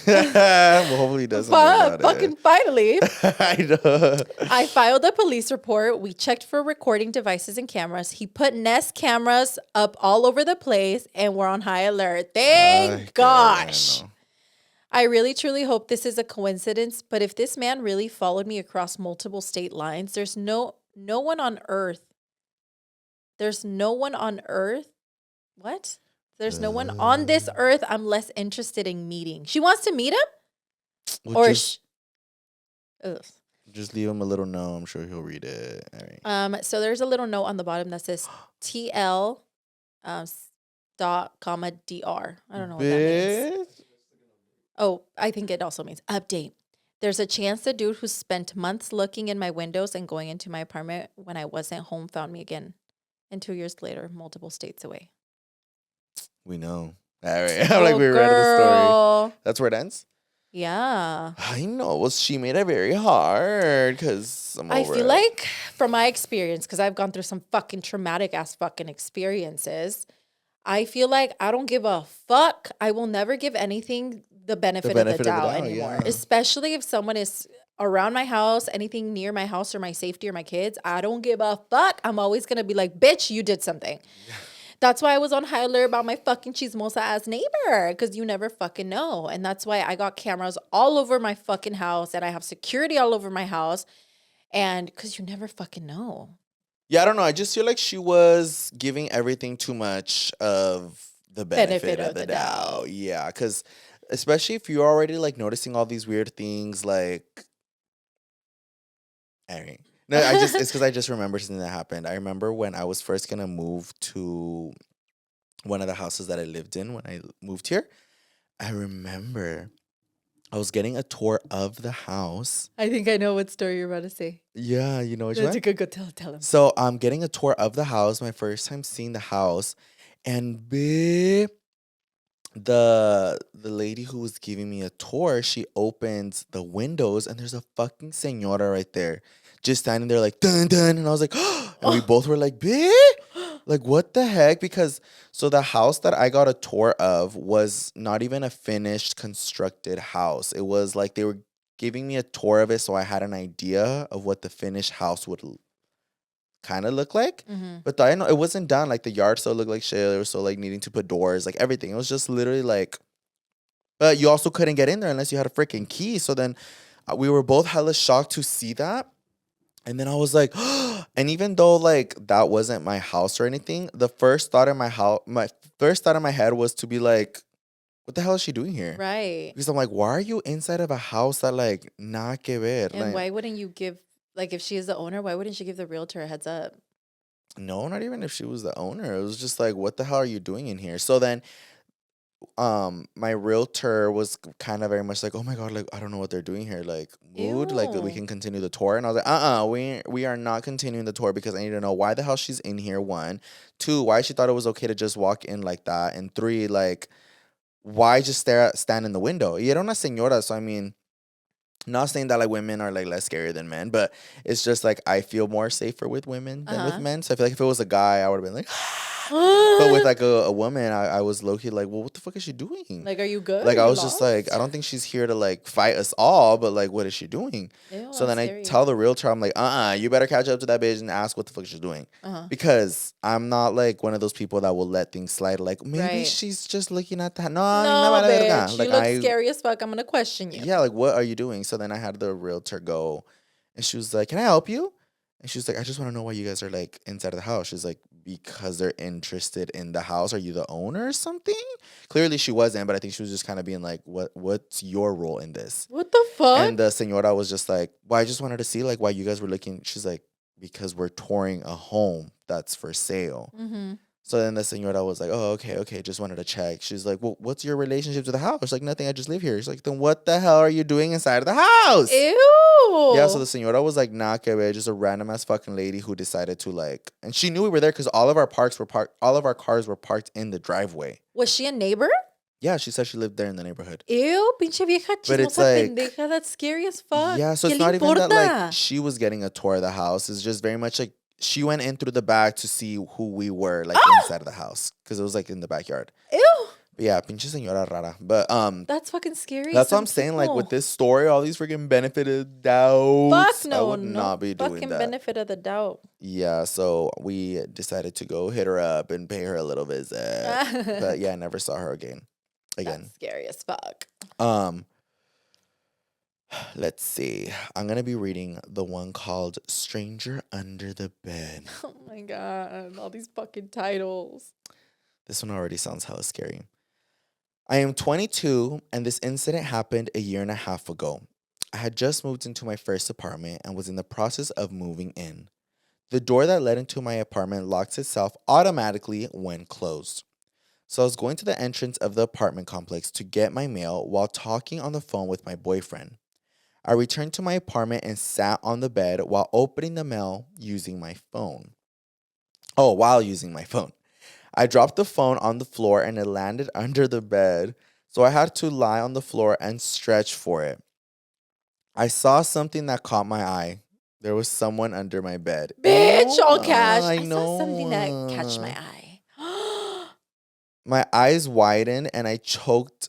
Well, hopefully he doesn't. Know Fucking finally. I know. I filed a police report. We checked for recording devices and cameras. He put Nest cameras up all over the place, and we're on high alert. Thank gosh. I really truly hope this is a coincidence, but if this man really followed me across multiple state lines, there's no one on earth. There's no one on earth. What? There's no one on this earth I'm less interested in meeting. She wants to meet him? Well, just leave him a little note. I'm sure he'll read it. All right. So there's a little note on the bottom that says TL dot comma DR. I don't know what that means. Oh, I think it also means update. There's a chance the dude who spent months looking in my windows and going into my apartment when I wasn't home found me again. And 2 years later, multiple states away. We know. All right. I'm like, we read the story. That's where it ends? Yeah. I know. Well, she made it very hard because I feel like, from my experience, because I've gone through some fucking traumatic ass fucking experiences, I feel like I don't give a fuck. I will never give anything the benefit of the doubt anymore. Yeah. Especially if someone is around my house, anything near my house or my safety or my kids. I don't give a fuck. I'm always going to be like, bitch, you did something. Yeah. That's why I was on high alert about my fucking chismosa ass neighbor, because you never fucking know. And that's why I got cameras all over my fucking house and I have security all over my house. And because you never fucking know. Yeah, I don't know. I just feel like she was giving everything too much of the benefit of the doubt. Yeah, because especially if you're already like noticing all these weird things, like, no, it's because I just remember something that happened. I remember when I was first gonna move to one of the houses that I lived in when I moved here. I remember I was getting a tour of the house. I think I know what story you're about to say. Yeah, you know which one? Go tell him. So I'm getting a tour of the house, my first time seeing the house, and the lady who was giving me a tour, she opens the windows and there's a fucking señora right there, just standing there like dun dun, and I was like, and we both were like, bitch, like what the heck? Because so the house that I got a tour of was not even a finished constructed house. It was like they were giving me a tour of it, so I had an idea of what the finished house would kind of look like. Mm-hmm. But I know it wasn't done. Like the yard still looked like shit. They were still like needing to put doors, like everything. It was just literally like, but you also couldn't get in there unless you had a freaking key. So then we were both hella shocked to see that. And then I was like, and even though like that wasn't my house or anything, the first thought in my head was to be like, what the hell is she doing here? Right. Because I'm like, why are you inside of a house that like nada que ver? And like, why wouldn't you give, like if she is the owner, why wouldn't she give the realtor a heads up? No, not even if she was the owner. It was just like, what the hell are you doing in here? So then my realtor was kind of very much like, oh my God, like I don't know what they're doing here. Like, mood, like we can continue the tour. And I was like, we are not continuing the tour because I need to know why the hell she's in here. 1, 2, why she thought it was okay to just walk in like that. And 3, like, why just stand in the window? Y era una señora, so I mean, not saying that like women are like less scary than men, but it's just like I feel more safer with women than with men. So I feel like if it was a guy, I would have been like, but with like a woman, I was low key like, well, what the fuck is she doing? Like, are you good? Like I was just like, I don't think she's here to like fight us all, but like, what is she doing? Ew, so then I tell the realtor, I'm like, you better catch up to that bitch and ask what the fuck she's doing, because I'm not like one of those people that will let things slide. Like maybe she's just looking at that. No, bitch, like, you look scary as fuck. I'm gonna question you. Yeah, like what are you doing? So then I had the realtor go, and she was like, can I help you? And she was like, I just want to know why you guys are like inside of the house. She's like, because they're interested in the house. Are you the owner or something? Clearly she wasn't, but I think she was just kind of being like, what's your role in this? What the fuck? And the señora was just like, well, I just wanted to see like why you guys were looking. She's like, because we're touring a home that's for sale. Mm-hmm. So then the señora was like, oh, okay, just wanted to check. She's like, well, what's your relationship to the house? Like, nothing, I just live here. She's like, then what the hell are you doing inside of the house? Ew. Yeah, so the señora was like, nah, que ver, just a random ass fucking lady who decided to like, and she knew we were there because all of our cars were parked in the driveway. Was she a neighbor? Yeah, she said she lived there in the neighborhood. Ew, pinche vieja But it's chismosa like- pendeja. That's scary as fuck. Yeah, so ¿Qué it's le not even that like importa? she was getting a tour of the house. It's just very much like she went in through the back to see who we were like inside of the house because it was like in the backyard. Ew. But yeah, pinche señora rara. But That's fucking scary. that's what Some I'm saying. Like with people- this story, all these freaking benefited doubts. Fuck no, I would not be doing fucking that. benefit of the doubt. Yeah, so we decided to go hit her up and pay her a little visit. But yeah, I never saw her again. That's scary as fuck. Let's see. I'm gonna be reading the one called Stranger Under the Bed. Oh my god, all these fucking titles. This one already sounds hella scary. I am 22 and this incident happened a year and a half ago. I had just moved into my first apartment and was in the process of moving in. The door that led into my apartment locked itself automatically when closed. So I was going to the entrance of the apartment complex to get my mail while talking on the phone with my boyfriend. I returned to my apartment and sat on the bed while opening the mail using my phone. While using my phone. I dropped the phone on the floor and it landed under the bed, so I had to lie on the floor and stretch for it. I saw something that caught my eye. There was someone under my bed. Bitch, all Ew, cash. I I know. saw something that catch my eye. My eyes widened and I choked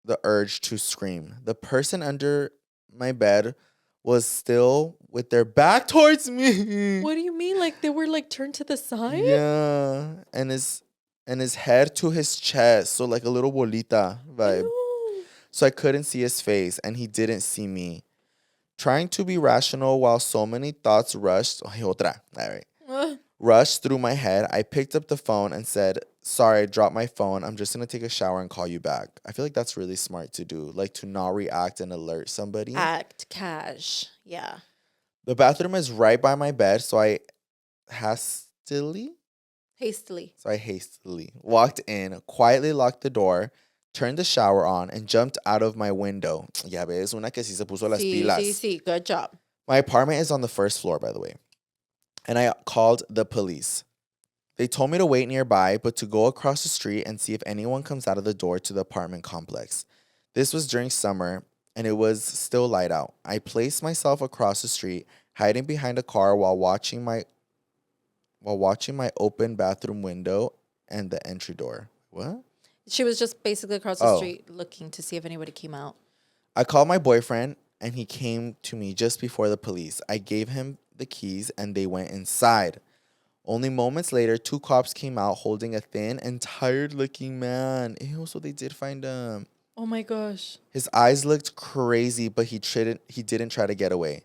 the urge to scream. The person under my bed was still with their back towards me. What do you mean? Like they were like turned to the side? Yeah, and his head to his chest, so like a little bolita vibe. Ew. So I couldn't see his face, and he didn't see me. Trying to be rational while so many thoughts rushed. Rushed through my head, I picked up the phone and said, sorry, I dropped my phone. I'm just going to take a shower and call you back. I feel like that's really smart to do, like to not react and alert somebody. Act cash. Yeah. The bathroom is right by my bed, so I hastily walked in, quietly locked the door, turned the shower on, and jumped out of my window. Ya ves, una que sí se puso las pilas. Sí. Good job. My apartment is on the first floor, by the way. And I called the police. They told me to wait nearby, but to go across the street and see if anyone comes out of the door to the apartment complex. This was during summer, and it was still light out. I placed myself across the street, hiding behind a car while watching my open bathroom window and the entry door. What? She was just basically across the street looking to see if anybody came out. I called my boyfriend, and he came to me just before the police. I gave him the keys, and they went inside. Only moments later, 2 cops came out holding a thin and tired-looking man. Ew, so they did find him. Oh my gosh. His eyes looked crazy, but he didn't try to get away.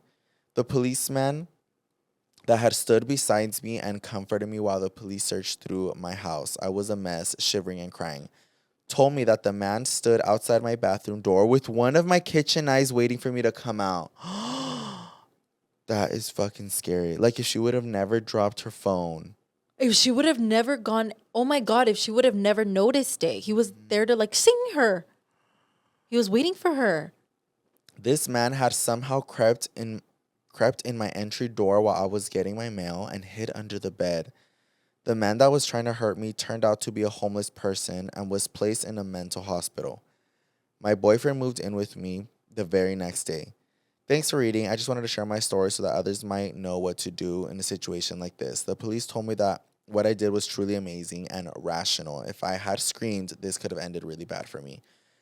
The policeman that had stood beside me and comforted me while the police searched through my house. I was a mess, shivering and crying. Told me that the man stood outside my bathroom door with one of my kitchen eyes waiting for me to come out. That is fucking scary. Like if she would have never dropped her phone. If she would have never gone, oh my God, if she would have never noticed it. He was there to like sing her. He was waiting for her. This man had somehow crept in my entry door while I was getting my mail and hid under the bed. The man that was trying to hurt me turned out to be a homeless person and was placed in a mental hospital. My boyfriend moved in with me the very next day. Thanks for reading. I just wanted to share my story so that others might know what to do in a situation like this. The police told me that what I did was truly amazing and rational. If I had screamed, this could have ended really bad for me.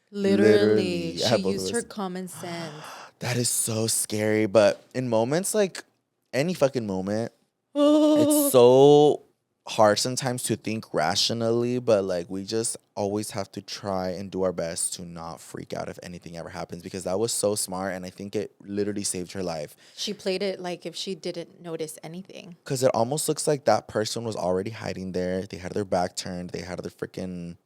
Literally. Yeah, She both used of her us. common sense. That is so scary. But in moments like any fucking moment, it's so hard sometimes to think rationally, but like we just always have to try and do our best to not freak out if anything ever happens, because that was so smart and I think it literally saved her life. She played it like if she didn't notice anything. Because it almost looks like that person was already hiding there. They had their back turned. They had their freaking...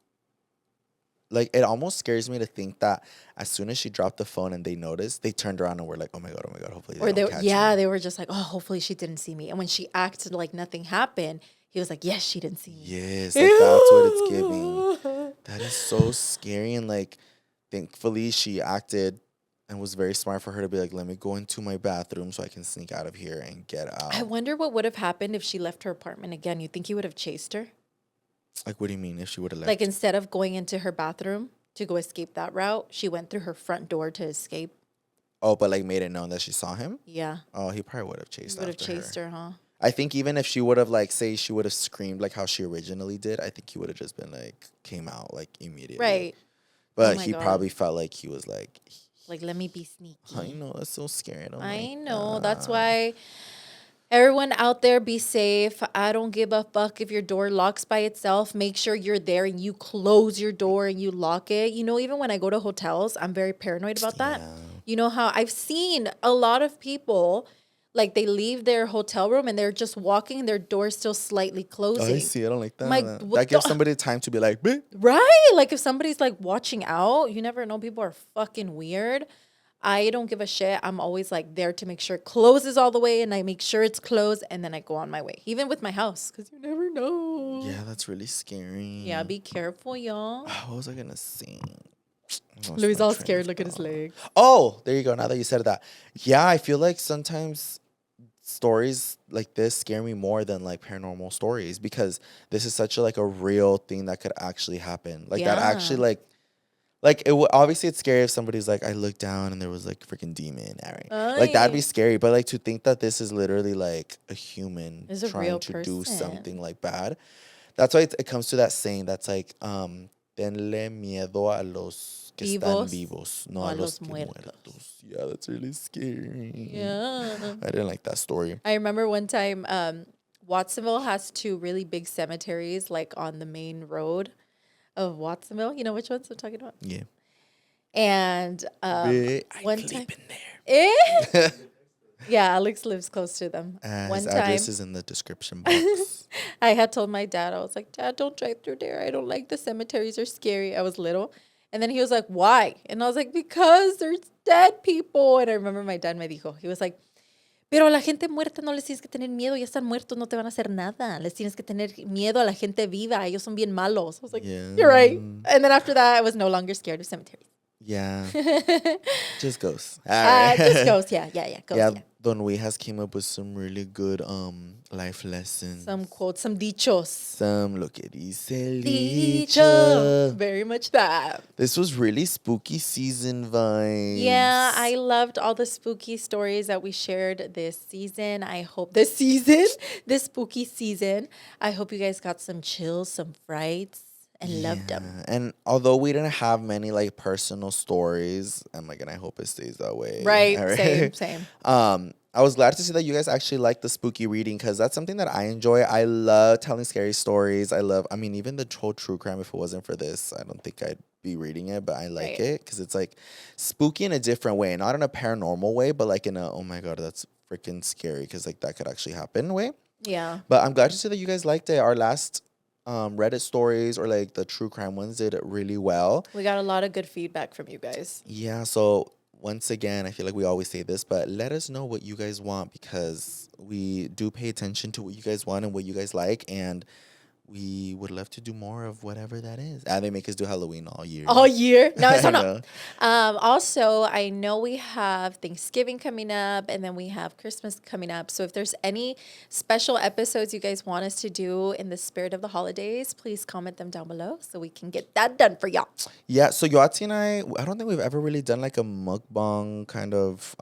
Like, it almost scares me to think that as soon as she dropped the phone and they noticed, they turned around and were like, oh my God, hopefully Or don't catch me. they were just like, oh, hopefully she didn't see me. And when she acted like nothing happened, He was like, yes, she didn't see me. Yes, like that's what it's giving. That is so scary. And like, thankfully, she acted and was very smart for her to be like, let me go into my bathroom so I can sneak out of here and get out. I wonder what would have happened if she left her apartment again. You think he would have chased her? Like, what do you mean if she would have left? Like, instead of going into her bathroom to go escape that route, she went through her front door to escape. Oh, but like made it known that she saw him? Yeah. Oh, he probably would have chased He would have after chased her, huh? I think even if she would have like, say she would have screamed like how she originally did, I think he would have just been like, came out like immediately. Right. But Oh he God. probably felt like he was like, let me be sneaky. I know, that's so scary. I know. That's why everyone out there, be safe. I don't give a fuck if your door locks by itself. Make sure you're there and you close your door and you lock it. You know, even when I go to hotels, I'm very paranoid about that. Yeah. You know how I've seen a lot of people, like they leave their hotel room and they're just walking, their door's still slightly closing. I see. I don't like that. Like, That gives somebody time to be like, "Bleh." Right? Like if somebody's like watching out, you never know. People are fucking weird. I don't give a shit. I'm always like there to make sure it closes all the way and I make sure it's closed and then I go on my way. Even with my house, because you never know. Yeah, that's really scary. Yeah, be careful, y'all. What was I going to say? Louis all scared. Look at his leg. Oh, there you go. Now that you said that. Yeah, I feel like sometimes stories like this scare me more than like paranormal stories because this is such a like a real thing that could actually happen. Like that actually like it obviously it's scary if somebody's like I looked down and there was like a freaking demon. Right? Like that'd be scary. But like to think that this is literally like a human trying to do something like bad. That's why it comes to that saying that's like tenle miedo a los que están vivos, no a los muertos. Yeah, that's really scary. Yeah. I didn't like that story. I remember one time Watsonville has 2 really big cemeteries like on the main road of Watsonville. You know which ones I'm talking about? Yeah. And one time in there. Yeah, Alex lives close to them. His address is in the description box. I had told my dad, I was like, Dad, don't drive through there. I don't like the cemeteries, are scary. I was little. And then he was like, why? And I was like, because there's dead people. And I remember my dad me dijo, he was like, pero a la gente muerta no les tienes que tener miedo. Ya están muertos, no te van a hacer nada. Les tienes que tener miedo a la gente viva. Ellos son bien malos. I was like, you're right. And then after that, I was no longer scared of cemeteries. Yeah. Just ghosts. All right. Just ghosts, yeah. Ghosts, yeah. Don Wejas came up with some really good life lessons. Some quotes, some dichos. Some lo que dice el dicho. Very much that. This was really spooky season vibes. Yeah, I loved all the spooky stories that we shared this season. I hope this spooky season, I hope you guys got some chills, some frights. And loved them. And although we didn't have many like personal stories, I'm like, and I hope it stays that way. Right. Same. I was glad to see that you guys actually like the spooky reading because that's something that I enjoy. I love telling scary stories. I mean, even the whole true crime, if it wasn't for this, I don't think I'd be reading it, but I like it because it's like spooky in a different way, not in a paranormal way, but like in a, oh my God, that's freaking scary because like that could actually happen way. Yeah. But I'm glad to see that you guys liked it. Our last Reddit stories or like the true crime ones did really well. We got a lot of good feedback from you guys. Yeah, so once again, I feel like we always say this, but let us know what you guys want because we do pay attention to what you guys want and what you guys like, and we would love to do more of whatever that is. They make us do Halloween all year. All year? No, it's not. Also, I know we have Thanksgiving coming up, and then we have Christmas coming up. So if there's any special episodes you guys want us to do in the spirit of the holidays, please comment them down below so we can get that done for y'all. Yeah, so Yoatzi and I don't think we've ever really done like a mukbang kind of...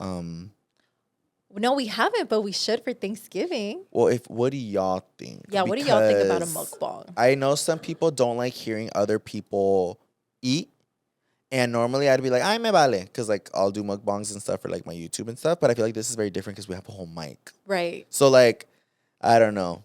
No, we haven't, but we should for Thanksgiving. Well, what do y'all think? Yeah, what do y'all think about a mukbang? I know some people don't like hearing other people eat. And normally I'd be like, ay, me vale. Because like I'll do mukbangs and stuff for like my YouTube and stuff. But I feel like this is very different because we have a whole mic. Right. So like, I don't know.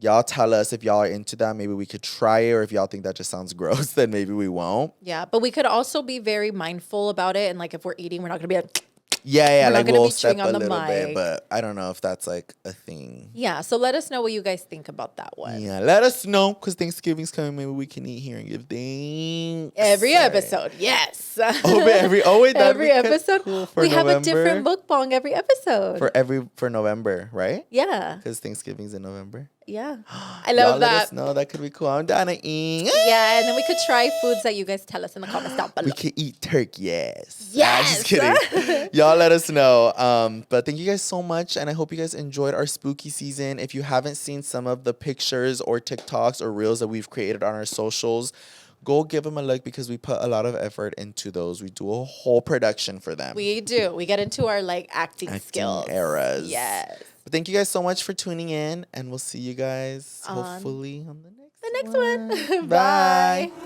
Y'all tell us if y'all are into that. Maybe we could try it. Or if y'all think that just sounds gross, then maybe we won't. Yeah, but we could also be very mindful about it. And like if we're eating, we're not going to be like... Yeah, We're not like gonna we'll be step chewing a on the little bit, mic. but I don't know if that's like a thing. Yeah, so let us know what you guys think about that one. Yeah, let us know because Thanksgiving's coming. Maybe we can eat here and give thanks. Every Right. episode, yes. Wait, that'd every be kinda episode, cool for we have a November. different mukbang every episode. For November, right? Yeah, Because Thanksgiving's in November. yeah. I Y'all love let us that. know. That could be cool. I'm down to eat. Yeah, and then we could try foods that you guys tell us in the comments down below. We could eat turkey, yes. Yes. Just kidding. Y'all let us know. But thank you guys so much, and I hope you guys enjoyed our spooky season. If you haven't seen some of the pictures or TikToks or reels that we've created on our socials, go give them a look because we put a lot of effort into those. We do a whole production for them. We do. We get into our like acting skills. Eras. Yes. But thank you guys so much for tuning in, and we'll see you guys hopefully on the next The next one. Bye. Bye.